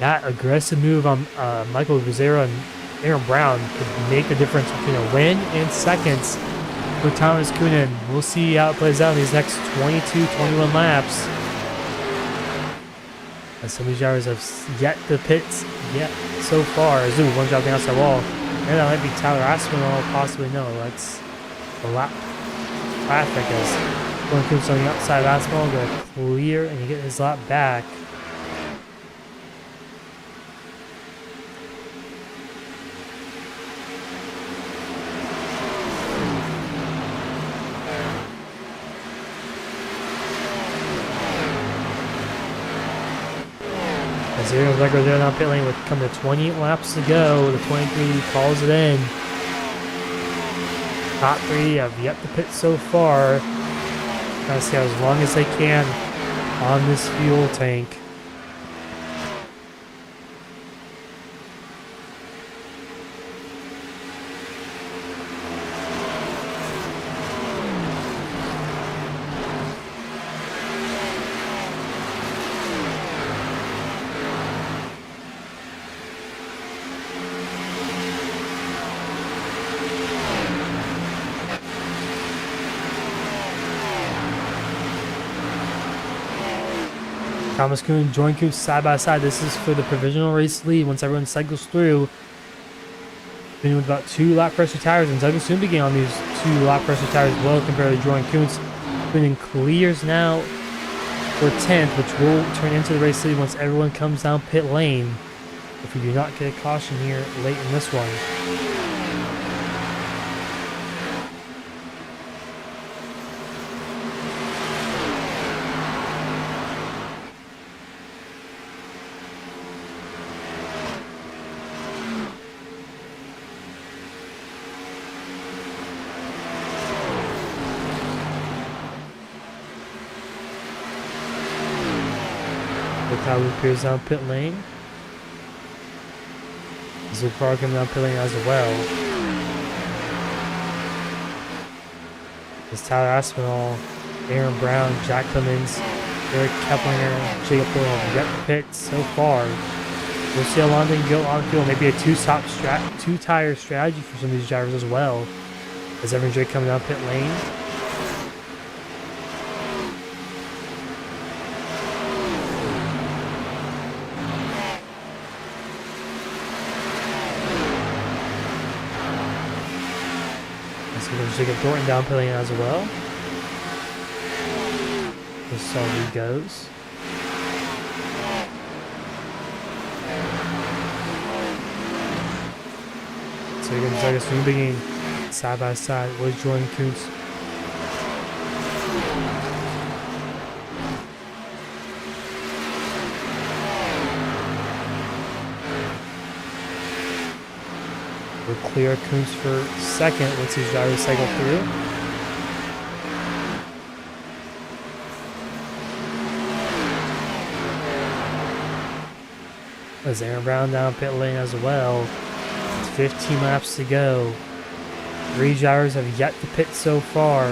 That aggressive move on Michael Rivera and Aaron Brown could make the difference between a win and seconds for Thomas Kuhn. We'll see how it plays out in these next 22, 21 laps. As some of these drivers have yet to pit yet so far. Zoo, one job down outside wall. And that might be Tyler Aspinall, possibly no. That's a lap traffic as Jordan Kuntz on the outside of Aspinall, going to clear and you get his lap back. As here goes Lecker there down pit lane with coming to 28 laps to go. The 23 calls it in. Top 3 have yet to pit so far. Trying to stay out as long as they can on this fuel tank. Thomas Kuhn and Jordan Kuhn side by side. This is for the provisional race lead once everyone cycles through. Been with about 2 lap pressure tires, and Douglas soon begin on these 2 lap pressure tires as well compared to Jordan Kuhn's. Been clears now for 10th, which will turn into the race lead once everyone comes down pit lane. If we do not get a caution here late in this one. Look how Luke appears down pit lane. Luke Park coming down pit lane as well. There's Tyler Aspinall, Aaron Brown, Jack Clemens, Eric Keplinger, Jacob Thorne have yet to pit so far. We'll see how long they can go on field. Maybe a two-tire strategy for some of these drivers as well. As Evan Drake coming down pit lane. Jacob Thornton down pit lane as well. We'll see how he goes. So you're going to take us from the beginning, side by side with Jordan Kuntz. We'll clear Kuntz for second once these drivers cycle through. There's Aaron Brown down pit lane as well. 15 laps to go. 3 drivers have yet to pit so far.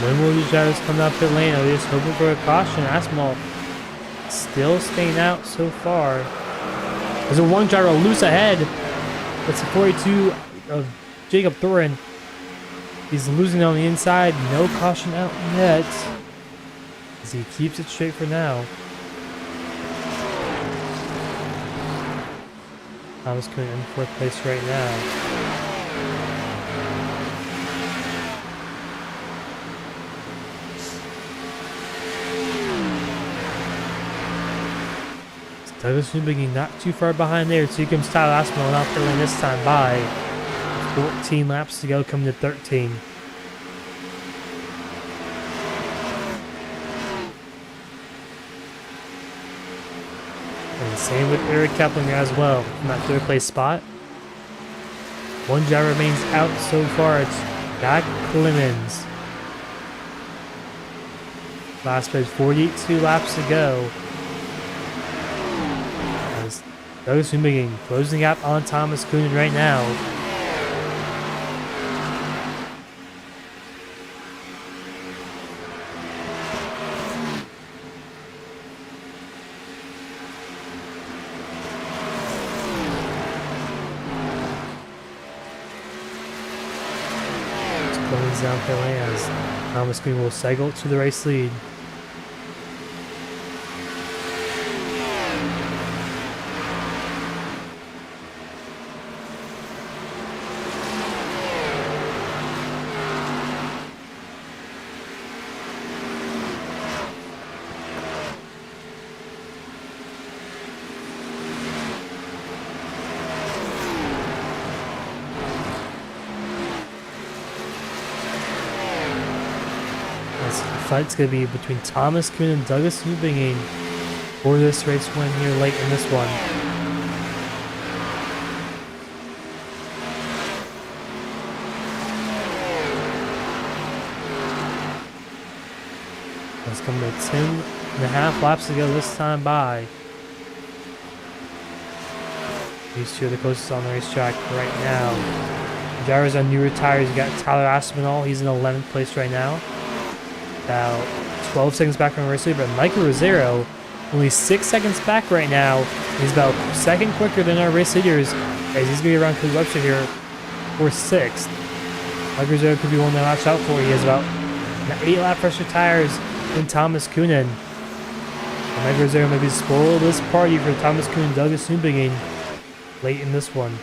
When will these drivers come down pit lane? Are they just hoping for a caution? Aspinall still staying out so far. There's a 1 driver loose ahead. It's a 42 of Jacob Thorin. He's losing on the inside. No caution out yet. As he keeps it straight for now. Thomas Kuhn in 4th place right now. Douglas Newbegin not too far behind there. So here comes Tyler Aspinall not filling this time by. 14 laps to go, coming to 13. And same with Eric Keplinger as well from that 3rd place spot. 1 driver remains out so far. It's Jack Clemens. Last place, 42 laps to go. Douglas Newbegin closing the gap on Thomas Kuhn right now. Closing down pit lane as Thomas Kuhn will cycle to the race lead. The fight's going to be between Thomas Kuhn and Douglas Newbegin for this race win here late in this one. It's coming to 10.5 laps to go this time by. These two are the closest on the racetrack right now. Drivers on newer tires. You got Tyler Aspinall. He's in 11th place right now. About 12 seconds back from the race leader. But Michael Rosero, only 6 seconds back right now. He's about a second quicker than our race leaders. As he's going to be around Cody Webster here for 6th. Michael Rosero could be one to watch out for. He has about 8 lap pressure tires than Thomas Coonan. Michael Rosero maybe spoil this party for Thomas Coonan and Douglas Newbegin late in this one.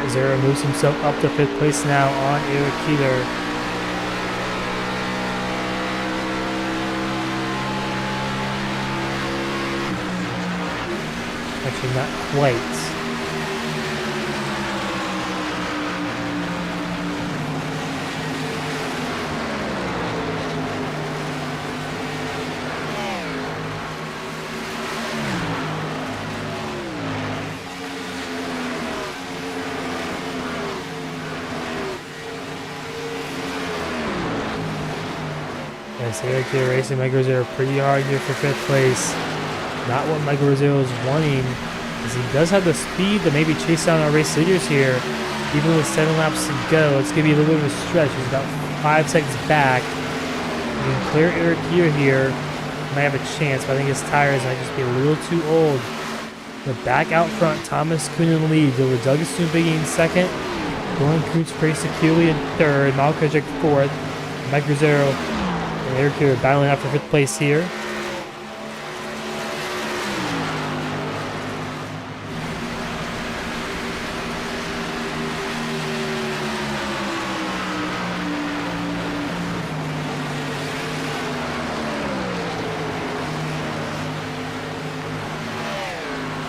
Zero moves himself up to 5th place now on Eric Keeler. Actually, not quite. Yes, Eric here racing Michael Rosero pretty hard here for 5th place. Not what Michael Rosero is wanting, as he does have the speed to maybe chase down our race leaders here. Even with 7 laps to go, it's going to be a little bit of a stretch. He's about 5 seconds back. You can clear Eric here. Might have a chance, but I think his tires might just be a little too old. But back out front, Thomas Coonan leads over Douglas Newbegin in 2nd. Dylan Kuntz pretty securely in 3rd. Malkovic 4th. Mike Rosero and Eric here battling out for 5th place here.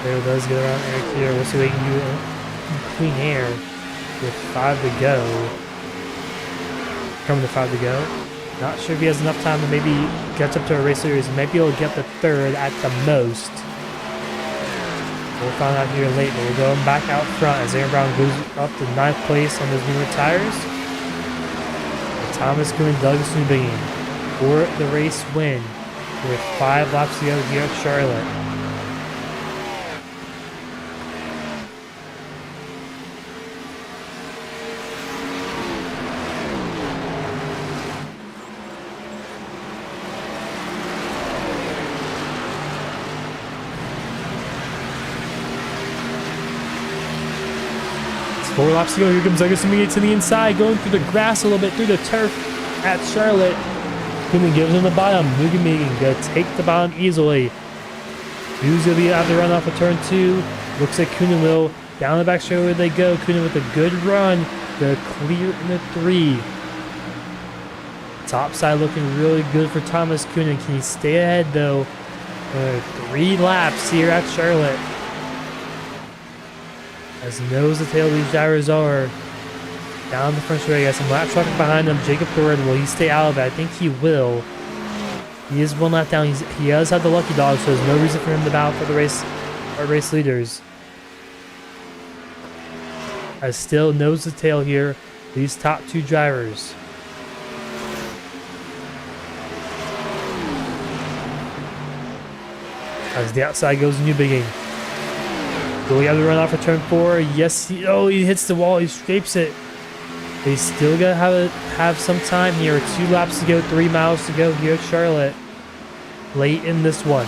There does get around Eric here. We'll see what he can do in clean air with 5 to go. Coming to 5 to go. Not sure if he has enough time to maybe catch up to a race series. Maybe he'll get the 3rd at the most. We'll find out here late, but we'll go back out front as Aaron Brown goes up to 9th place on those newer tires. And Thomas Kuhn and Douglas Newbegin for the race win with 5 laps to go here at Charlotte. It's 4 laps to go. Here comes Douglas Newbegin to the inside, going through the grass a little bit, through the turf at Charlotte. Kuhn gives him the bottom. Newbegin gonna take the bottom easily. Who's gonna be out to run off of turn 2? Looks like Kuhn will. Down the back straightaway they go. Kuhn with a good run. Gonna clear in the 3. Top side looking really good for Thomas Kuhn. Can he stay ahead though? 3 laps here at Charlotte. As nose to tail these drivers are. Down the front straightaway, got some lap traffic behind him. Jacob Thornton, will he stay out of it? I think he will. He is 1 lap down. He does have the lucky dog, so there's no reason for him to battle for the race. Our race leaders. As still nose to tail here, these top 2 drivers. As the outside goes Newbegin. Will he have to run off for turn 4? Yes. He hits the wall. He scrapes it. They still gotta have some time here. 2 laps to go, 3 miles to go here at Charlotte. Late in this one.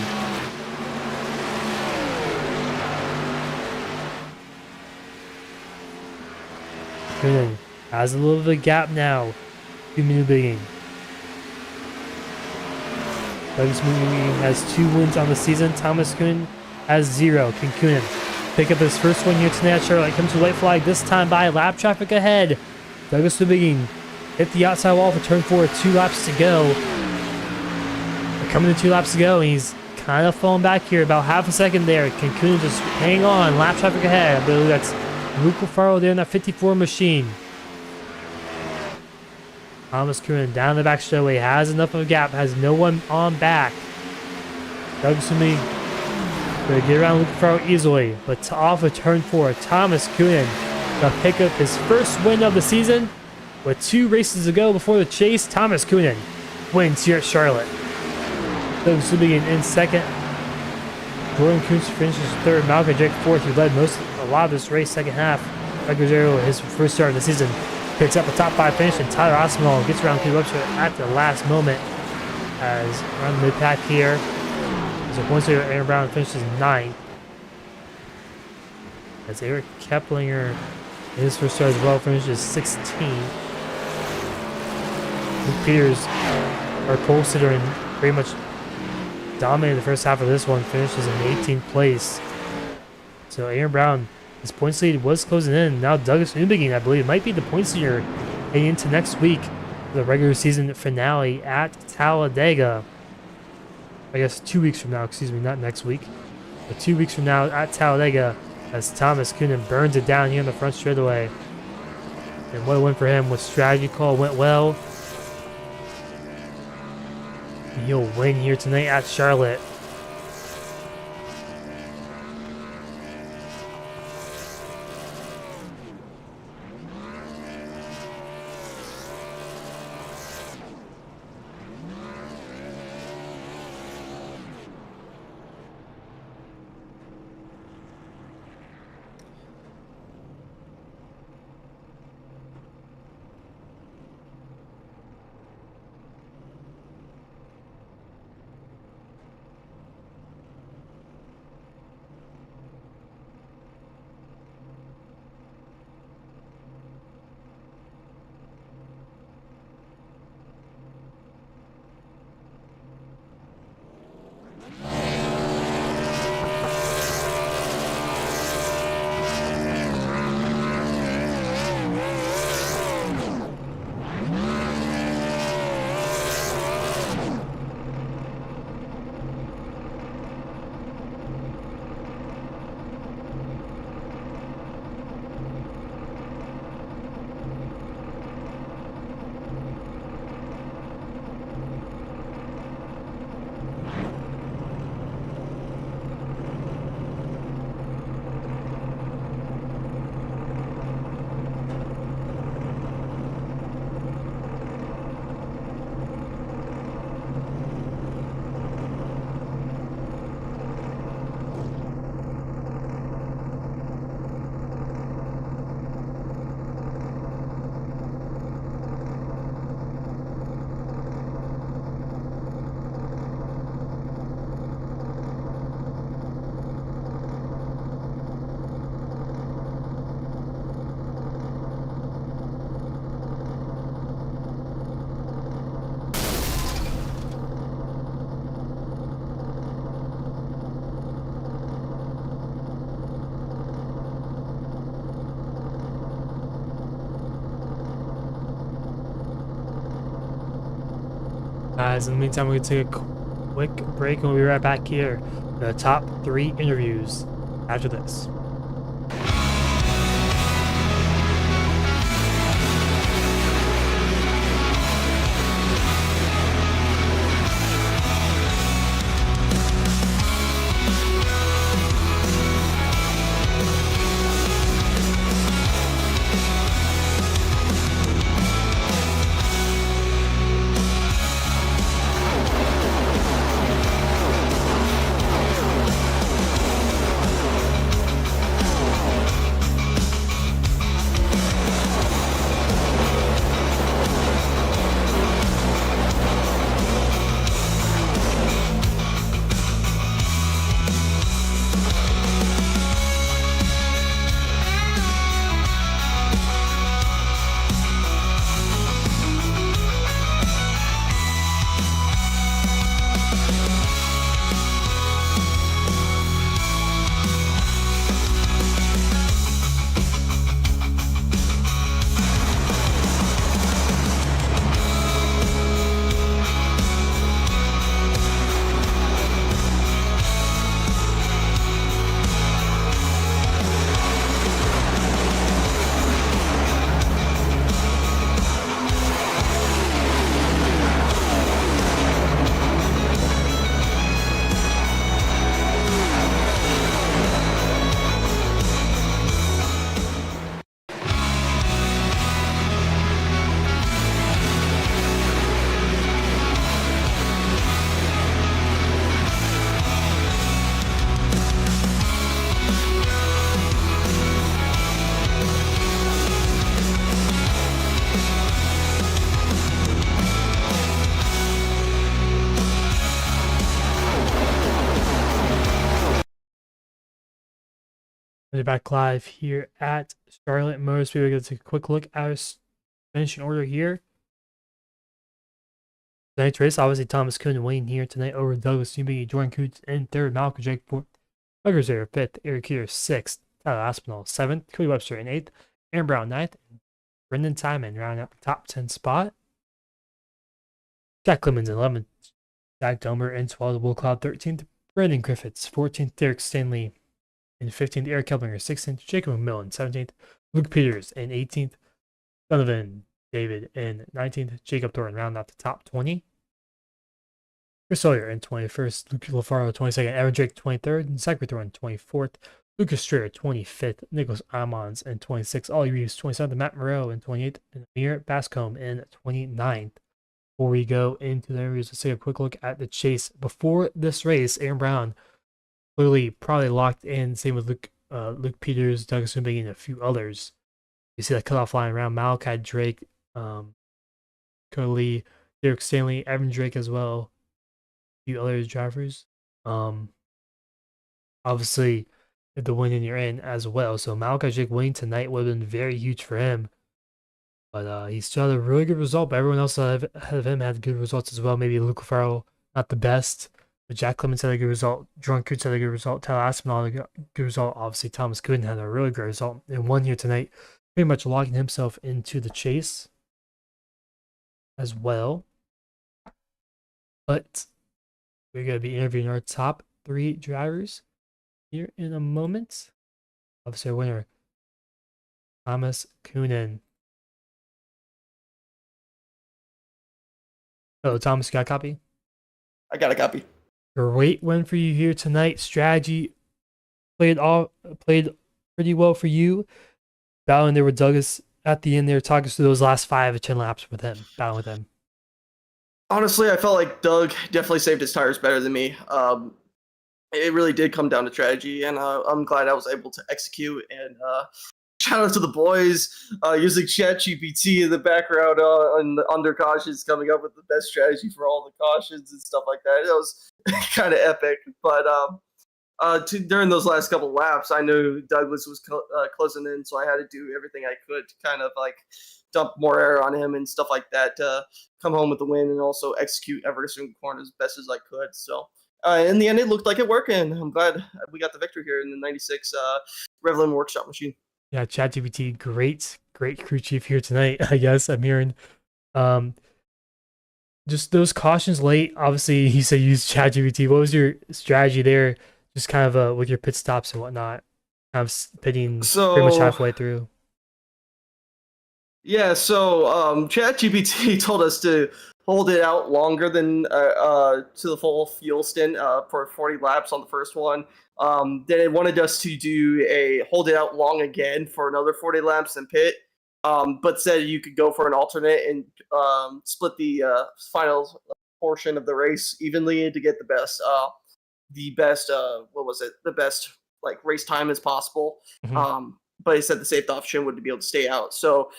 Kuhn has a little bit of a gap now to Newbegin. Douglas Mooney has 2 wins on the season. Thomas Kuhn has 0. Can Kuhn pick up his first one here tonight at Charlotte? Comes to white flag, this time by lap traffic ahead. Douglas Mooney hit the outside wall for turn 4. 2 laps to go. We're coming to 2 laps to go, and he's kind of falling back here, about half a second there. Can Kuhn just hang on? Lap traffic ahead. I believe that's Luke Farrell there in that 54 machine. Thomas Kuhn down the back straightaway, has enough of a gap, has no one on back. Douglas Mooney going to get around Luke Farrell easily, but off of turn 4, Thomas Kuhn to pick up his first win of the season. With 2 races to go before the chase, Thomas Kuhn wins here at Charlotte. Douglas Mooney in second. Jordan Kuntz finishes third. Malcolm Jake fourth, who led a lot of this race second half. Reggio, his first start of the season, picks up a top 5 finish, and Tyler Osmond gets around Peter Webster at the last moment as around the mid-pack here. So points leader Aaron Brown finishes 9th. As Eric Keplinger, his first start as well, finishes 16th. Luke Peters, our pole sitter, and pretty much dominated the first half of this one, finishes in 18th place. So Aaron Brown, his points lead was closing in. Now Douglas Newbegin, I believe, might be the points leader heading into next week for the regular season finale at Talladega. I guess 2 weeks from now, excuse me, not next week. But 2 weeks from now at Talladega, as Thomas Kuhn burns it down here in the front straightaway. And what a win for him with strategy call, went well. And he'll win here tonight at Charlotte. Guys, in the meantime, we're going to take a quick break and we'll be right back here with the top 3 interviews after this. We're back live here at Charlotte Motor Speedway. We're going to take a quick look at our finishing order here. Tonight's race, obviously Thomas Kuhn winning here tonight over Douglas Newby, Jordan Coots in third, Malcolm Jake fourth, Douglas Air fifth, Eric Keeler sixth, Tyler Aspinall seventh, Cody Webster in eighth, Aaron Brown ninth, and Brendan Simon rounding out the top 10 spot. Jack Clemens in 11th, Zach Domer in 12th, Will Cloud 13th, Brandon Griffiths 14th, Derek Stanley in 15th, Eric Kelbinger 16th, Jacob McMillan 17th, Luke Peters in 18th, Donovan David in 19th, Jacob Thornton rounding out the top 20. Chris Sawyer in 21st, Luke LaFaro 22nd, Evan Drake 23rd, and Zachary Thornton 24th, Lucas Strayer 25th, Nicholas Amons in 26th, Ollie Reeves 27th, Matt Moreau in 28th, and Amir Bascombe in 29th. Before we go into the interviews, let's take a quick look at the chase. Before this race, Aaron Brown clearly probably locked in, same with Luke Peters, Douglas Newby, and a few others. You see that cutoff line around Malachi Drake, Cody, Derek Stanley, Evan Drake as well, a few other drivers. Obviously, if the win in you're in as well. So Malachi Drake winning tonight would have been very huge for him. But he still had a really good result, but everyone else ahead of him had good results as well. Maybe Luke Farrell, not the best, but Jack Clemens had a good result. Jordan Coots had a good result. Tyler Aspinall had a good result. Obviously, Thomas Gooden had a really great result and won here tonight, pretty much locking himself into the chase as well. But we're going to be interviewing our top 3 drivers here in a moment. Obviously, our winner, Thomas Coonan. Hello, Thomas. You got a copy? I got a copy. Great win for you here tonight. Strategy played pretty well for you. Battling there with Douglas at the end there, talking through those last 5 or 10 laps with him, battling with him. Honestly, I felt like Doug definitely saved his tires better than me. It really did come down to strategy, and I'm glad I was able to execute. And shout out to the boys using ChatGPT in the background and the under cautions, coming up with the best strategy for all the cautions and stuff like that. It was kind of epic. But during those last couple of laps, I knew Douglas was closing in, so I had to do everything I could to kind of like dump more air on him and stuff like that to come home with the win and also execute every single corner as best as I could. So in the end, it looked like it worked, and I'm glad we got the victory here in the 96 Revlin Workshop machine. Yeah, ChatGPT, great crew chief here tonight, I guess. I'm hearing just those cautions late. Obviously, he said use ChatGPT. What was your strategy there? Just kind of with your pit stops and whatnot, kind of pitting pretty much halfway through. Yeah, so ChatGPT told us to hold it out longer than to the full fuel stint for 40 laps on the first one. Then it wanted us to do a hold it out long again for another 40 laps and pit, but said you could go for an alternate and split the final portion of the race evenly to get the best the best like race time as possible. Mm-hmm. But he said the safe option would be able to stay out. So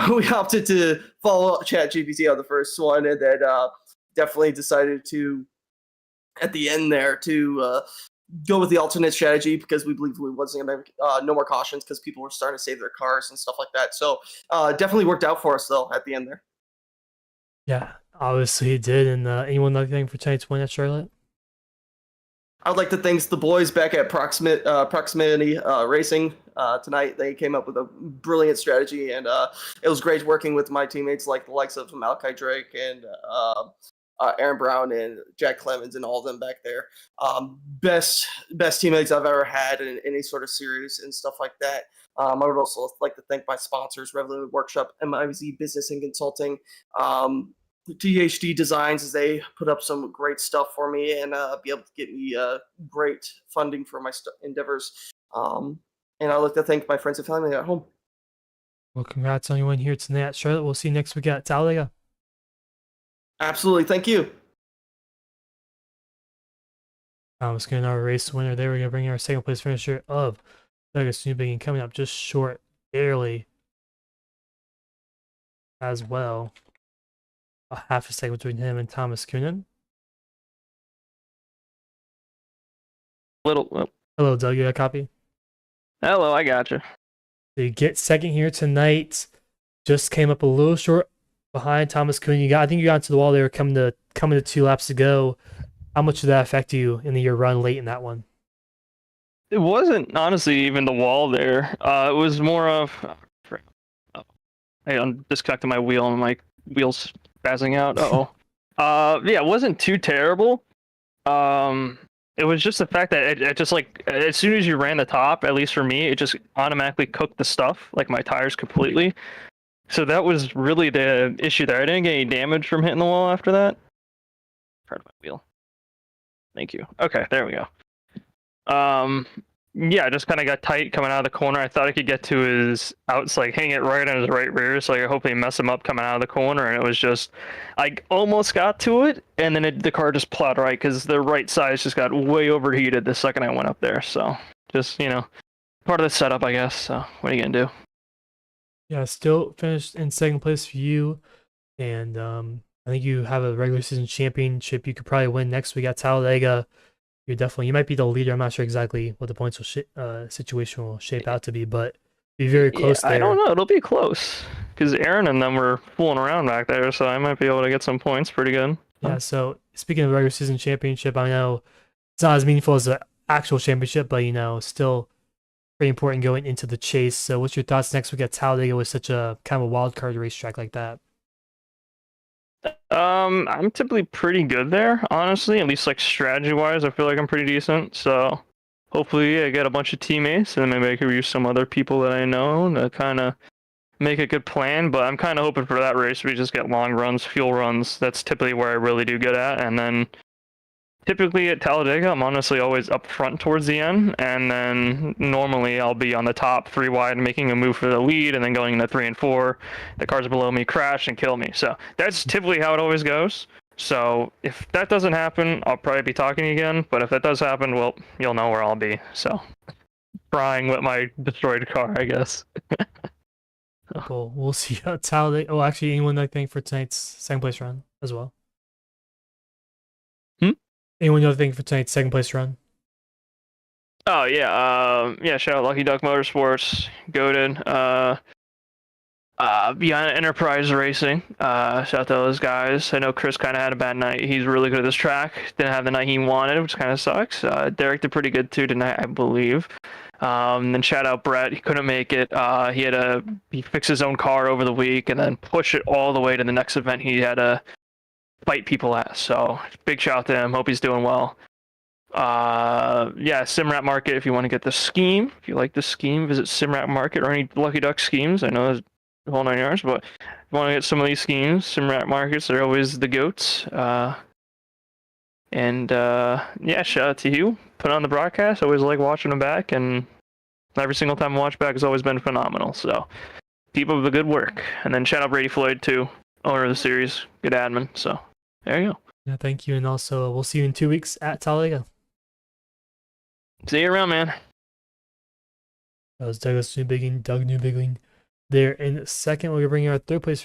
we opted to follow ChatGPT on the first one, and then definitely decided to, at the end there, to go with the alternate strategy because we believed we wasn't going to no more cautions because people were starting to save their cars and stuff like that. So definitely worked out for us, though, at the end there. Yeah, obviously it did. And anyone anything for tonight's win at Charlotte? I would like to thank the boys back at Proximity Racing tonight. They came up with a brilliant strategy, and it was great working with my teammates like the likes of Malachi Drake and Aaron Brown and Jack Clemens and all of them back there. Best teammates I've ever had in any sort of series and stuff like that. I would also like to thank my sponsors, Revolution Workshop, MIZ Business and Consulting, THD Designs, as they put up some great stuff for me and be able to get me great funding for my endeavors. And I'd like to thank my friends and family at home. Well, congrats on your win here tonight at Charlotte. We'll see you next week at Talladega. Absolutely. Thank you. Thomas Coonan, our race winner there. We're going to bring in our second place finisher of Douglas Newby, coming up just short, barely, as well. A half a second between him and Thomas Coonan. Hello, Doug. You got a copy? Hello, I gotcha. So you get second here tonight. Just came up a little short behind Thomas Kuhn. I think you got into the wall there coming to 2 laps to go. How much did that affect you in your run late in that one? It wasn't honestly even the wall there. It was more of. Crap. Oh, I disconnected my wheel and my wheels spazzing out. Uh-oh. Yeah, it wasn't too terrible. Um, it was just the fact that it just like as soon as you ran the top, at least for me, it just automatically cooked the stuff, like my tires completely. So that was really the issue there. I didn't get any damage from hitting the wall after that. Part of my wheel. Thank you. Okay, there we go. Yeah, I just kind of got tight coming out of the corner. I thought I could get to his outs, like hang it right on his right rear, so I could hopefully mess him up coming out of the corner. And it was just, I almost got to it, and then the car just plowed right because the right sides just got way overheated the second I went up there. So just part of the setup, I guess. So what are you gonna do? Yeah, still finished in second place for you, and I think you have a regular season championship you could probably win next week at Talladega. You might be the leader. I'm not sure exactly what the points situation will shape out to be, but be very Yeah, close I don't there. know. It'll be close because Aaron and them were fooling around back there, so I might be able to get some points pretty good. Yeah. So speaking of regular season championship, I know it's not as meaningful as the actual championship, but still pretty important going into the chase. So what's your thoughts next week at Talladega with such a kind of a wild card racetrack like that? I'm typically pretty good there, honestly. At least like strategy wise, I feel like I'm pretty decent. So hopefully I get a bunch of teammates and maybe I could use some other people that I know to kind of make a good plan. But I'm kind of hoping for that race we just get long runs, fuel runs. That's typically where I really do good at. And then typically at Talladega, I'm honestly always up front towards the end, and then normally I'll be on the top 3 wide, making a move for the lead, and then going into 3 and 4. The cars below me crash and kill me. So that's typically how it always goes. So if that doesn't happen, I'll probably be talking again. But if that does happen, well, you'll know where I'll be. So crying with my destroyed car, I guess. Cool. We'll see how Talladega. Oh, actually, anyone like think for tonight's second place run as well? Hmm? Anyone you think for tonight's second place run? Oh yeah, yeah. Shout out Lucky Duck Motorsports, goated. Beyond Enterprise Racing. Shout out to those guys. I know Chris kind of had a bad night. He's really good at this track. Didn't have the night he wanted, which kind of sucks. Derek did pretty good too tonight, I believe. Then shout out Brett. He couldn't make it. He fixed his own car over the week and then push it all the way to the next event he had to fight people at. So big shout out to him. Hope he's doing well. Yeah, Simrat Market. If you want to get the scheme, if you like the scheme, visit Simrat Market or any Lucky Duck schemes. I know there's the whole 9 yards, but if you want to get some of these schemes, Simrat Markets, they're always the goats. Yeah, shout out to you. Put on the broadcast. Always like watching them back, and every single time I watch back has always been phenomenal. So keep up the good work. And then shout out Brady Floyd too, owner of the series, good admin. So there you go. Yeah, thank you, and also we'll see you in 2 weeks at Talladega. See you around, man. That was Doug Newbigling there in second. We're bringing our third place